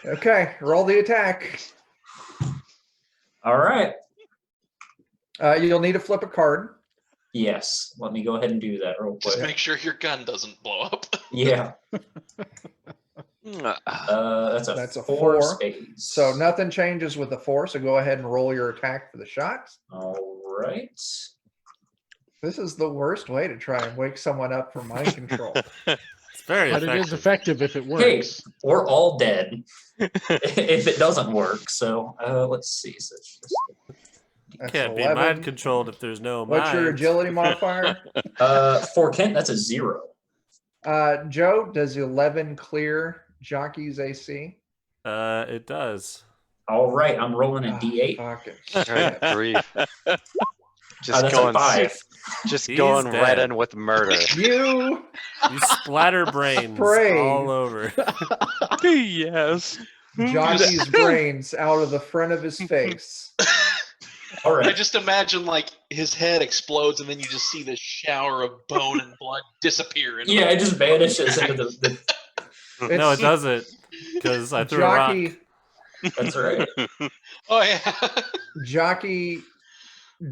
Okay, roll the attack. All right. You'll need to flip a card. Yes. Let me go ahead and do that real Just quick. make sure your gun doesn't blow up. Yeah. That's a four of four. spades. So nothing changes with the 4, so go ahead and roll your attack for the shot. All right. This is the worst way to try and wake someone up from mind control. It's very But it is effective. effective if it Hey, works. we're all dead if it doesn't work. So let's see. So it's just, That's Can't be 11. mind controlled if there's no What's your mind. agility modifier? for Kent, that's a 0. Joe, does 11 clear Jockey's AC? It does. All right, I'm rolling a Ah, D8. fucking Good shit. grief. Just That's going, a 5. just He's going right dead. in with murder. You You splatter brains Spray. all over. Yes. Jockey's brains out of the front of his face. All I right. just imagine like his head explodes and then you just see this shower of bone and blood disappear. Into Yeah, it just vanishes into the No, it doesn't. Because I threw a rock. Jockey, That's right. Oh yeah. Jockey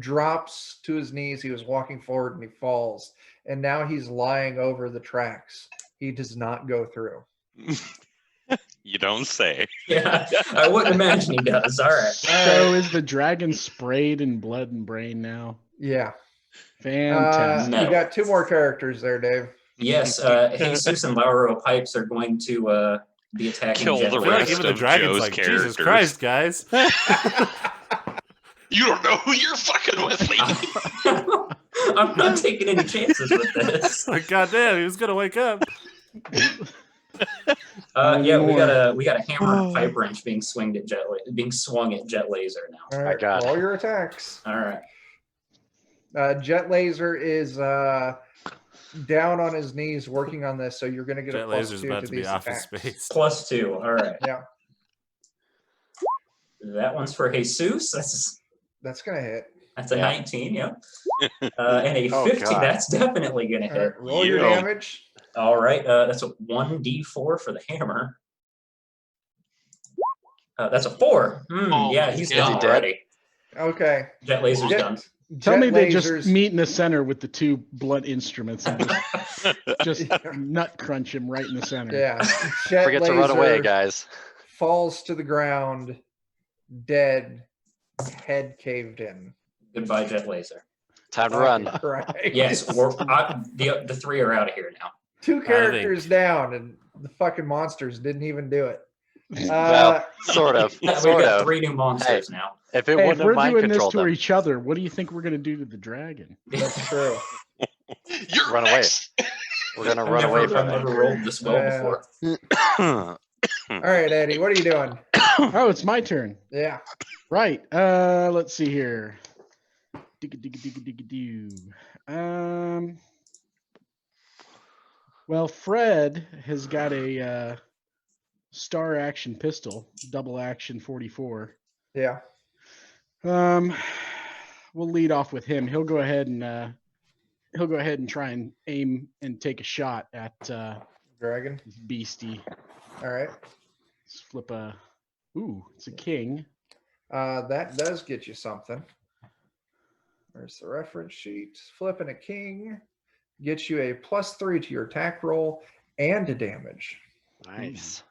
drops to his knees. He was walking forward and he falls. And now he's lying over the tracks. He does not go through. You don't say. Yeah, I wouldn't imagine he does. All right. So is the dragon sprayed in blood and brain now? Yeah. Fantastic. No. You got 2 more characters there, Dave. Yes, Jesus and Lauro Pipes are going to be attacking Kill Jet the I feel like rest even Laser. the dragon's Joe's like, characters. Jesus Christ, guys. You don't know who you're fucking with, lady. I'm not taking any chances with this. Like, goddamn, he was gonna wake up. Yeah, we Anymore. got a hammer and a pipe wrench being swung at Jet Laser now. All right, God. roll your attacks. All right. Jet Laser is down on his knees working on this, so you're going to get a Jet plus Laser's 2 about to to be these Office attacks. Space. +2. All right. Yeah, That one's for Jesus. that's going to hit. That's a Yeah. 19. Yeah. And a Oh, 50. God. That's definitely gonna All hit. right, roll your Yeah. damage. All right. That's a 1d4 for the hammer. That's a 4. Oh Yeah, my he's God. done Is he dead? already. Okay. Jet Laser's Jet, done. Tell Jet me they just Lasers- meet in the center with the two blunt instruments and just nut crunch him right in the center. Yeah. Jet Forget to run away, Laser guys. falls to the ground, dead, head caved in. Goodbye, Jet Laser. Time to run. Right. Yes, the 3 are out of here now. 2 characters down, and the fucking monsters didn't even do it. Well, sort of. Yeah, we've Sort got of. 3 new monsters now. If it Hey, if wouldn't we're have mind doing this controlled to them, each other, what do you think we're going to do to the dragon? That's true. You're Run away. next. we're gonna I've run away never, from I've them. never rolled this well Yeah. before. All right, Eddie, what are you doing? Oh, it's my turn. Yeah. Right. Let's see here. Digga-digga-digga-digga-doo. Well, Fred has got a star action pistol, double action 44. Yeah. We'll lead off with him. He'll go ahead and try and aim and take a shot at Dragon. this beastie. All right. Let's flip a. Ooh, it's a king. That does get you something. There's the reference sheet. Flipping a king gets you a +3 to your attack roll and a damage. Nice.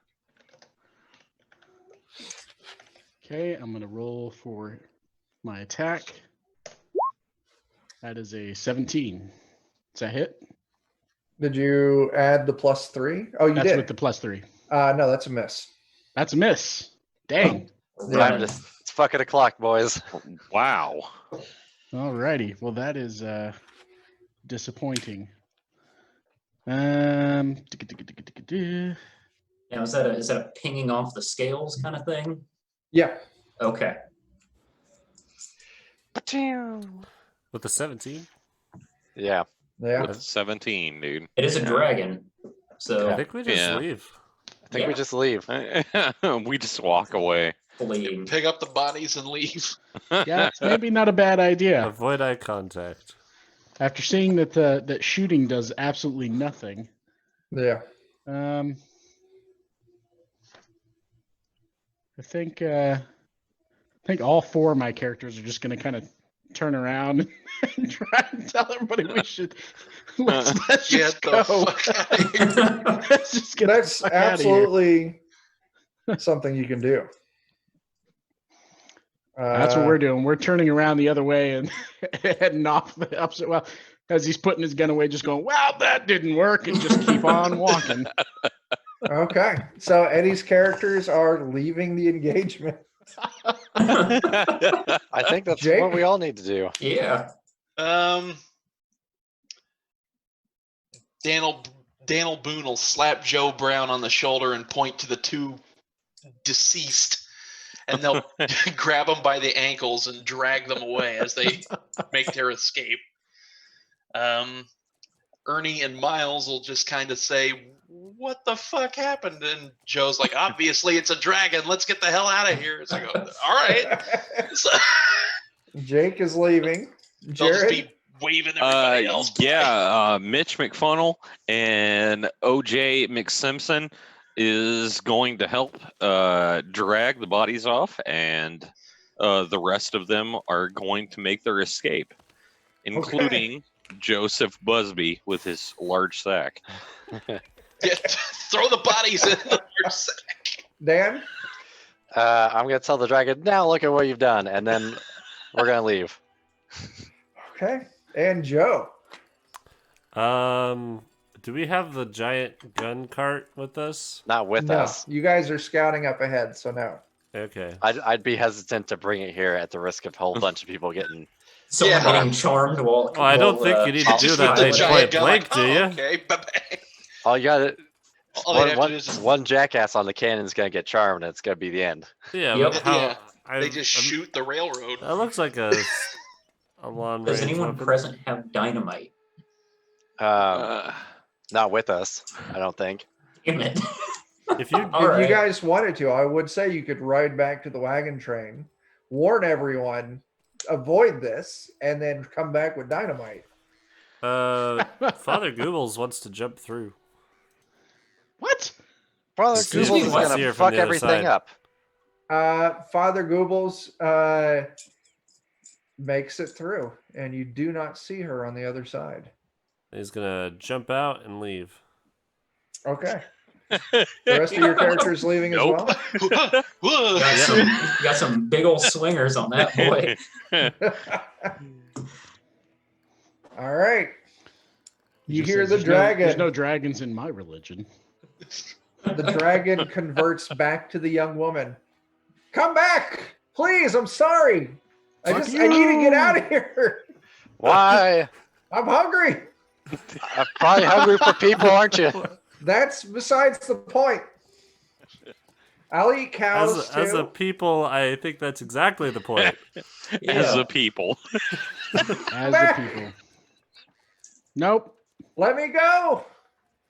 Okay, I'm gonna roll for my attack. That is a 17. Is that hit? Did you add the +3? Oh, you That's did. with the +3. No, that's a miss. That's a miss. Dang. Time to it's fucking o'clock, boys. Wow. Alrighty. Well, that is disappointing. Now, is that a pinging off the scales kind of thing? Yeah. Okay. With the 17? Yeah. Yeah. With 17, dude. It is a dragon. So I think we just Yeah. leave. I think we Yeah. just leave. We just walk away. fleeing. Pick up the bodies and leave. Yeah, it's maybe not a bad idea. Avoid eye contact. After seeing that that shooting does absolutely nothing. Yeah. I think all 4 of my characters are just going to kind of turn around and try and tell everybody we should let's Get just the go. fuck out of here. Let's just get the That's fuck outta here. absolutely something you can do. That's what we're doing. We're turning around the other way and heading off the opposite. Well, as he's putting his gun away, just going, "Well, that didn't work," and just keep on walking. Okay. So Eddie's characters are leaving the engagement. I think that's Jake? what we all need to do. Yeah. Daniel Boone will slap Joe Brown on the shoulder and point to the 2 deceased, and they'll grab them by the ankles and drag them away as they make their escape. Ernie and Miles will just kind of say, "What the fuck happened?" And Joe's like, "Obviously, it's a dragon. Let's get the hell out of here." It's like, "All right." So, Jake is leaving. they'll just Jared. be waving everybody else. by. Yeah, Mitch McFunnel and OJ McSimpson is going to help drag the bodies off, and the rest of them are going to make their escape, including Joseph Busby with his large sack. Yeah, throw the bodies in the sack. Dan. I'm gonna tell the dragon, now look at what you've done, and then we're gonna leave. Okay. And Joe. Do we have the giant gun cart with us? Not with No, us. you guys are scouting up ahead, so no. Okay. I'd be hesitant to bring it here at the risk of a whole bunch of people getting Someone Yeah. getting charmed while. Well, I don't think you need to I'll do Just that with when the you play giant it gun, blank, do you? okay, bye-bye. All you got All they have to do is just one jackass on the cannon's gonna get charmed, and it's gonna be the end. Yeah, Yep. but how? Yeah, they just shoot the railroad. That looks like a long Does range anyone weapon. present have dynamite? Not with us, I don't think. Damn it. If you All If right. you guys wanted to, I would say you could ride back to the wagon train, warn everyone, avoid this, and then come back with dynamite. Father Goobles wants to jump through. What? Brother Excuse Google me, is what? See gonna her from fuck the other everything side. up. Father Goobles makes it through, and you do not see her on the other side. He's gonna jump out and leave. Okay. The rest of your characters leaving Nope. as well? Whoa. Got some big old swingers on that boy. All right. He You just hear says, the there's dragon. no dragons in my religion. The dragon converts back to the young woman. Come back, please. I'm sorry. I Fuck need to get you. out of here. Why? I'm hungry. I'm probably hungry for people, aren't you? That's besides the point. I'll eat cows As too. a people, I think that's exactly the point. As Yeah. a people. As Back. the people. Nope. Let me go.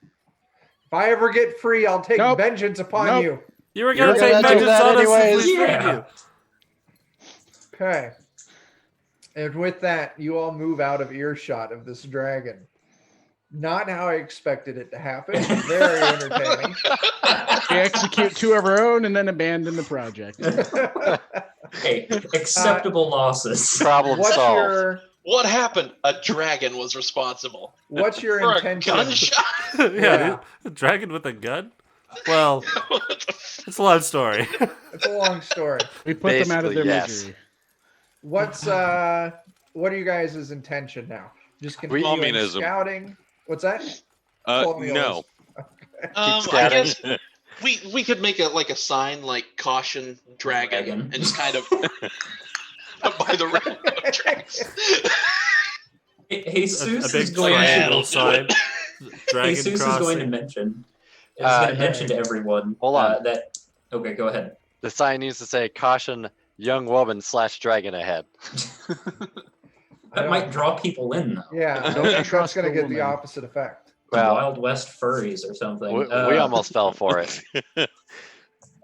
If I ever get free, I'll take Nope. vengeance upon Nope. you. You were You're gonna take gonna do vengeance that on us if anyways. we freed Yeah. you. Okay. And with that, you all move out of earshot of this dragon. Not how I expected it to happen. Very entertaining. We execute two of our own and then abandon the project. Hey, acceptable losses. Problem What's solved. your What happened? A dragon was responsible what's your for a intention? gunshot. Yeah, Yeah. a dragon with a gun? Well, What the it's a long story. It's a long story. We put them out of their Basically, yes. misery. What are you guys' intention now? Just continuing Communism. scouting? What's that? No. Colonialism. I scouting. guess we could make a sign like caution dragon, Dragon. and just kind of by the railroad tracks. Jesus a big is going triangle to sign. Dragon Jesus is crossing. going to mention. Is going to mention to everyone Hold on. that. Okay, go ahead. The sign needs to say "Caution, young woman / dragon ahead." I That don't- might draw people in though. Yeah, I Don't think that's trust going to the get the woman. opposite effect. Well, Wild West furries or something. we almost fell for it.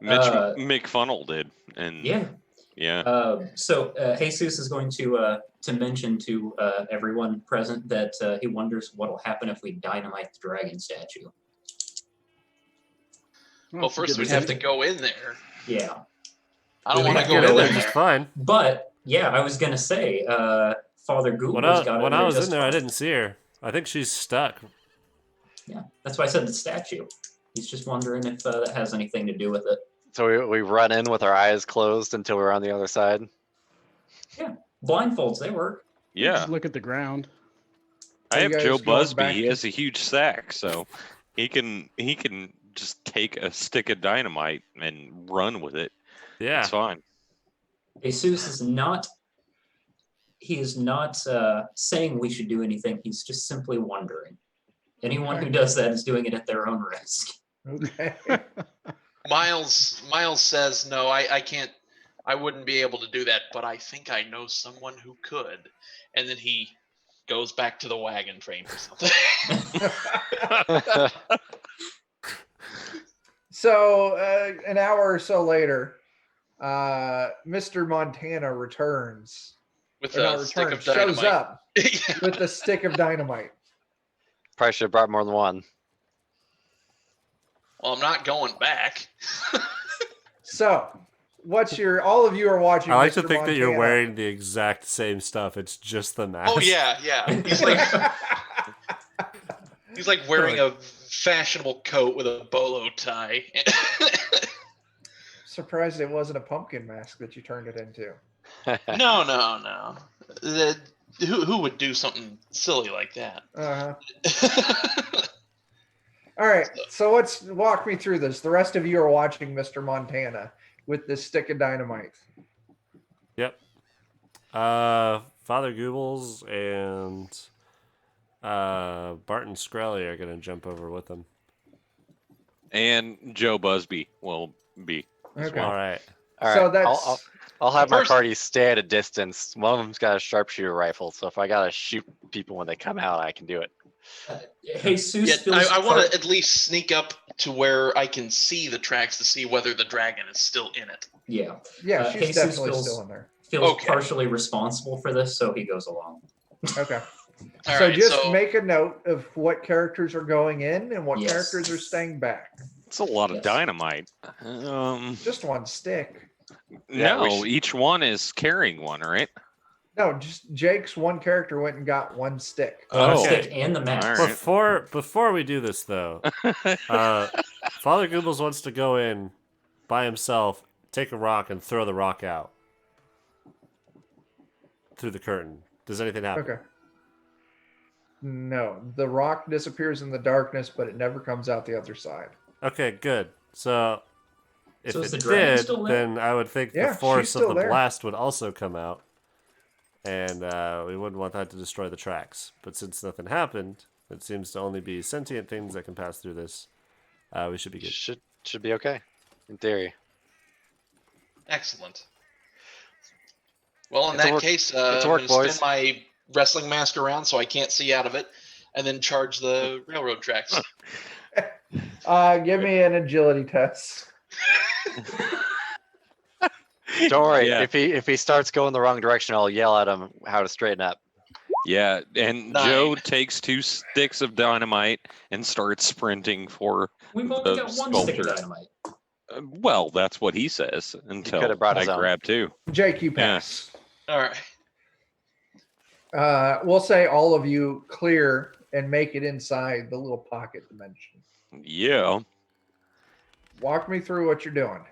Mitch Uh, McFunnel did, and Yeah. So Jesus is going to mention to everyone present that he wonders what will happen if we dynamite the dragon statue. Well, first we'd Good have to result. go in there. Yeah. I don't We want to have go to Get in in there there. just fine. But yeah, I was gonna say, Father Google's got it. When I was just in there, I fine. didn't see her. I think she's stuck. Yeah, that's why I said the statue. He's just wondering if that has anything to do with it. So we run in with our eyes closed until we're on the other side. Blindfolds, they work. yeah, Just look at the ground. I Are have you guys Joe going Busby. back He to- has a huge sack, so he can just take a stick of dynamite and run with it. Yeah. It's fine. Jesus is not. He is not saying we should do anything. He's just simply wondering. Anyone who does that is doing it at their own risk. Okay. Miles says, no, I can't. I wouldn't be able to do that, but I think I know someone who could. And then he goes back to the wagon train or something. So an hour or so later, Mr. Montana returns. With Or not a stick returns, of dynamite. shows up Yeah. with a stick of dynamite. Probably should have brought more than one. Well, I'm not going back. So, all of you are watching. I like to Mr. think that you're Montana. wearing the exact same stuff. It's just the mask. Oh yeah. He's like wearing a fashionable coat with a bolo tie. Surprised it wasn't a pumpkin mask that you turned it into. No. Who would do something silly like that? Uh-huh. All right, so let's walk me through this. The rest of you are watching Mr. Montana with this stick of dynamite. Yep. Father Goobles and Barton Skrelly are gonna jump over with them. And Joe Busby will be as Okay. All well. right. All So right, that's I'll have my First- party stay at a distance. One of them's got a sharpshooter rifle, so if I gotta shoot people when they come out, I can do it. Jesus Yeah, feels I want to at least sneak up to where I can see the tracks to see whether the dragon is still in it. Yeah. yeah, she's Jesus definitely feels- still in there. Feels Okay. partially responsible for this, so he goes along. Okay. All So right, just so make a note of what characters are going in and what Yes. characters are staying back. It's a lot of Yes. dynamite. Just one stick. Yeah, we No, should- each one is carrying one, right? No, just Jake's one character went and got one stick. The Oh. stick and the mask. All right. Before we do this though, Father Goobles wants to go in by himself, take a rock, and throw the rock out through the curtain. Does anything happen? Okay. No, the rock disappears in the darkness, but it never comes out the other side. Okay, good. So if So is it the dragon did, still there? then I would think Yeah, the she's force of still the there. blast would also come out, and we wouldn't want that to destroy the tracks. But since nothing happened, it seems to only be sentient things that can pass through this. We should be good. Should be okay, in theory. excellent. Well, in It's a that work- case, it's a I'm work, going to boys. spin my wrestling mask around so I can't see out of it, and then charge the railroad tracks. Give me an agility test. Don't worry. Yeah. If he starts going the wrong direction, I'll yell at him how to straighten up. Yeah, and 9. Joe takes 2 sticks of dynamite and starts sprinting for. We've only got one stick of sculpture. dynamite. Well, that's what he says until could've brought I his own. grab 2. Jake, you Yeah. pass. All right. We'll say all of you clear and make it inside the little pocket dimension. Yeah. Walk me through what you're doing.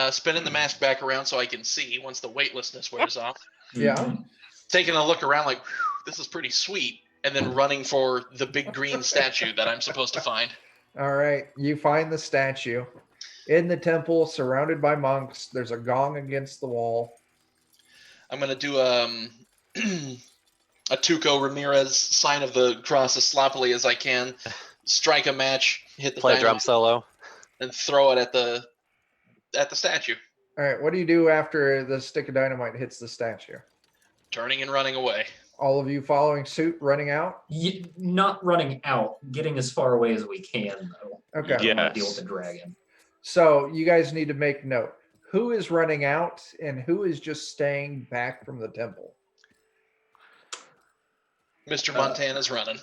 Spinning the mask back around so I can see once the weightlessness wears off. Yeah. Mhm. Taking a look around like, "Whew, this is pretty sweet. And then running for the big green statue that I'm supposed to find. All right. You find the statue in the temple, surrounded by monks. There's a gong against the wall. I'm going to do a Tuco Ramirez sign of the cross as sloppily as I can. Strike a match, hit the Play drum dynamite, solo. and throw it at the statue. All right. What do you do after the stick of dynamite hits the statue? Turning and running away. All of you following suit, running out? Not running out, getting as far away as we can, though. Okay. You don't want to deal Yes. with the dragon. So you guys need to make note. Who is running out and who is just staying back from the temple? Mr. Montana's running.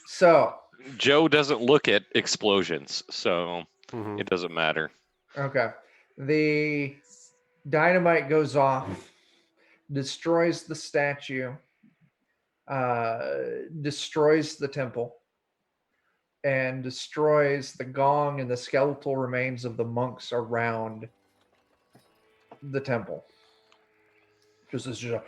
So, Joe doesn't look at explosions, so Mhm. it doesn't matter. okay. The dynamite goes off, destroys the statue, destroys the temple, and destroys the gong and the skeletal remains of the monks around the temple. Just as just a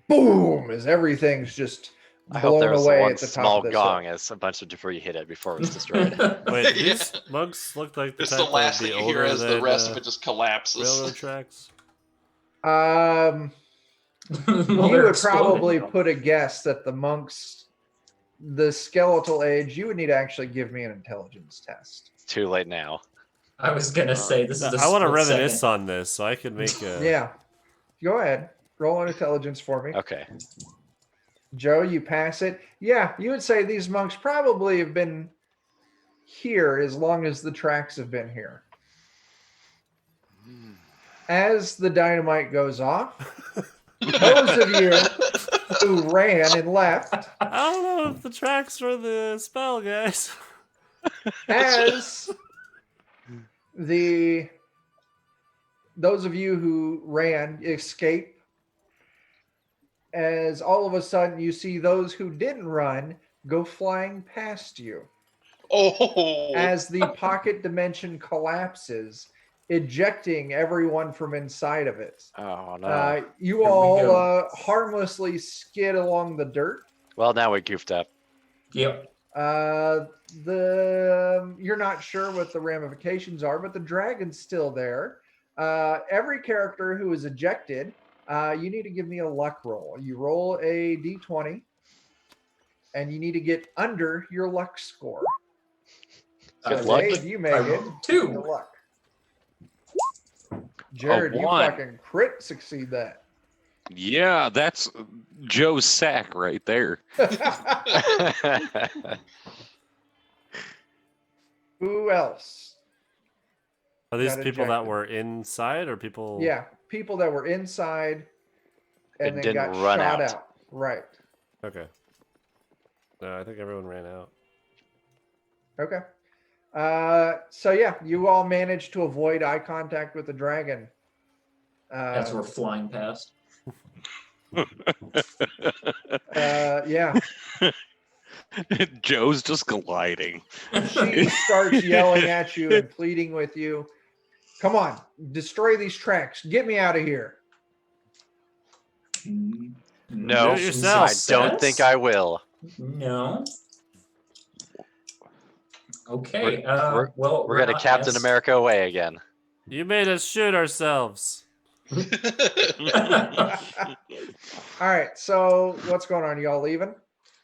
boom as everything's just I hope blown there was away one at the top small of this gong hill. as a bunch of debris hit it before it was destroyed. Wait, Yeah. these monks look like the It's type the last that would thing be you hear older as the than, rest of it just collapses. railroad tracks. Well, Well, you they're would exploding probably now. put a guess that the monks, the skeletal age, you would need to actually give me an intelligence test. It's too late now. I was gonna say this is the I want to split reminisce second. on this, so I could make a. Yeah. Go ahead. Roll an intelligence for me. Okay. Joe, you pass it. Yeah, you would say these monks probably have been here as long as the tracks have been here. As the dynamite goes off, those of you who ran and left, I don't know if the tracks were the spell, guys. as those of you who ran escape, as all of a sudden you see those who didn't run go flying past you Oh, as the pocket dimension collapses, ejecting everyone from inside of it. Oh no. You Here we all go. harmlessly skid along the dirt. Well, now we goofed up. Yep. You're not sure what the ramifications are, but the dragon's still there. Every character who is ejected You need to give me a luck roll. You roll a d20, and you need to get under your luck score. So Good luck. Dave, you make I it. rolled 2. Good luck. Jared, you 1. fucking crit succeed that. Yeah, that's Joe's sack right there. Who else? Are these Got people that ejected. were inside or people? Yeah, people that were inside and And then didn't got run shot out. out. Right. Okay. No, I think everyone ran out. Okay. So yeah, you all managed to avoid eye contact with the dragon. As we're flying past. Yeah. Joe's just gliding. She starts yelling at you and pleading with you. Come on, destroy these tracks. Get me out of here. No, Do it yourself. I don't think I will. No. Okay. We're we're gonna not Captain as- America away again. You made us shoot ourselves. All right, so what's going on? Y'all leaving?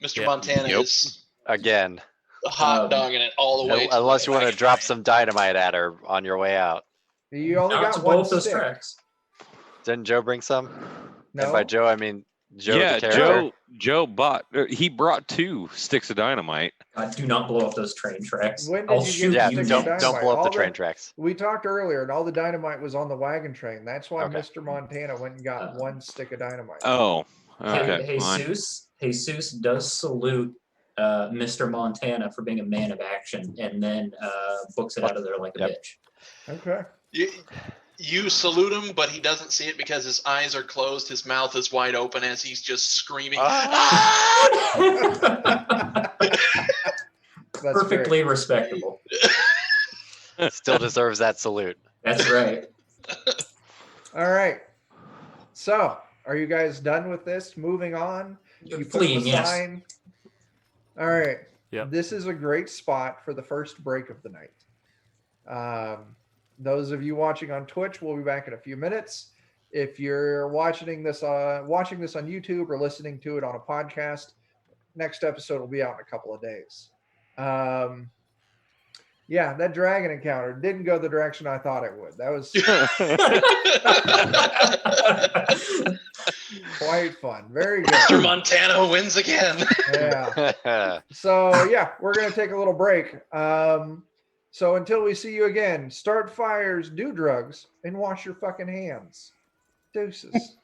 Mr. Yep. Montana Yep. is Again. hot dogging it all the way. to Unless the you want to wagon drop train. some dynamite at her on your way out. You only Not to got blow one up those stick. tracks. Didn't Joe bring some? No. And by Joe, I mean Joe yeah, the character. Joe brought 2 sticks of dynamite. Do not blow up those train tracks. When did I'll you shoot get Yeah, the you. stick of don't dynamite? blow up the All train the- tracks. We talked earlier, and all the dynamite was on the wagon train. That's why Okay. Mr. Montana went and got one stick of dynamite. Oh, okay. Hey, fine. Jesus does salute Mr. Montana for being a man of action, and then books it out of there like a Yep. bitch. Okay. You salute him, but he doesn't see it because his eyes are closed. His mouth is wide open as he's just screaming. That's Perfectly great. respectable. Still deserves that salute. That's right. All right. So, are you guys done with this? Moving on. You put Fleeing, the yes. sign. All right. Yep. This is a great spot for the first break of the night. Those of you watching on Twitch, we'll be back in a few minutes. If you're watching this on YouTube or listening to it on a podcast, next episode will be out in a couple of days. Yeah, that dragon encounter didn't go the direction I thought it would. That was quite fun. Very good. Mr. Montana wins again. Yeah. So yeah, we're gonna take a little break. So until we see you again, start fires, do drugs, and wash your fucking hands. Deuces.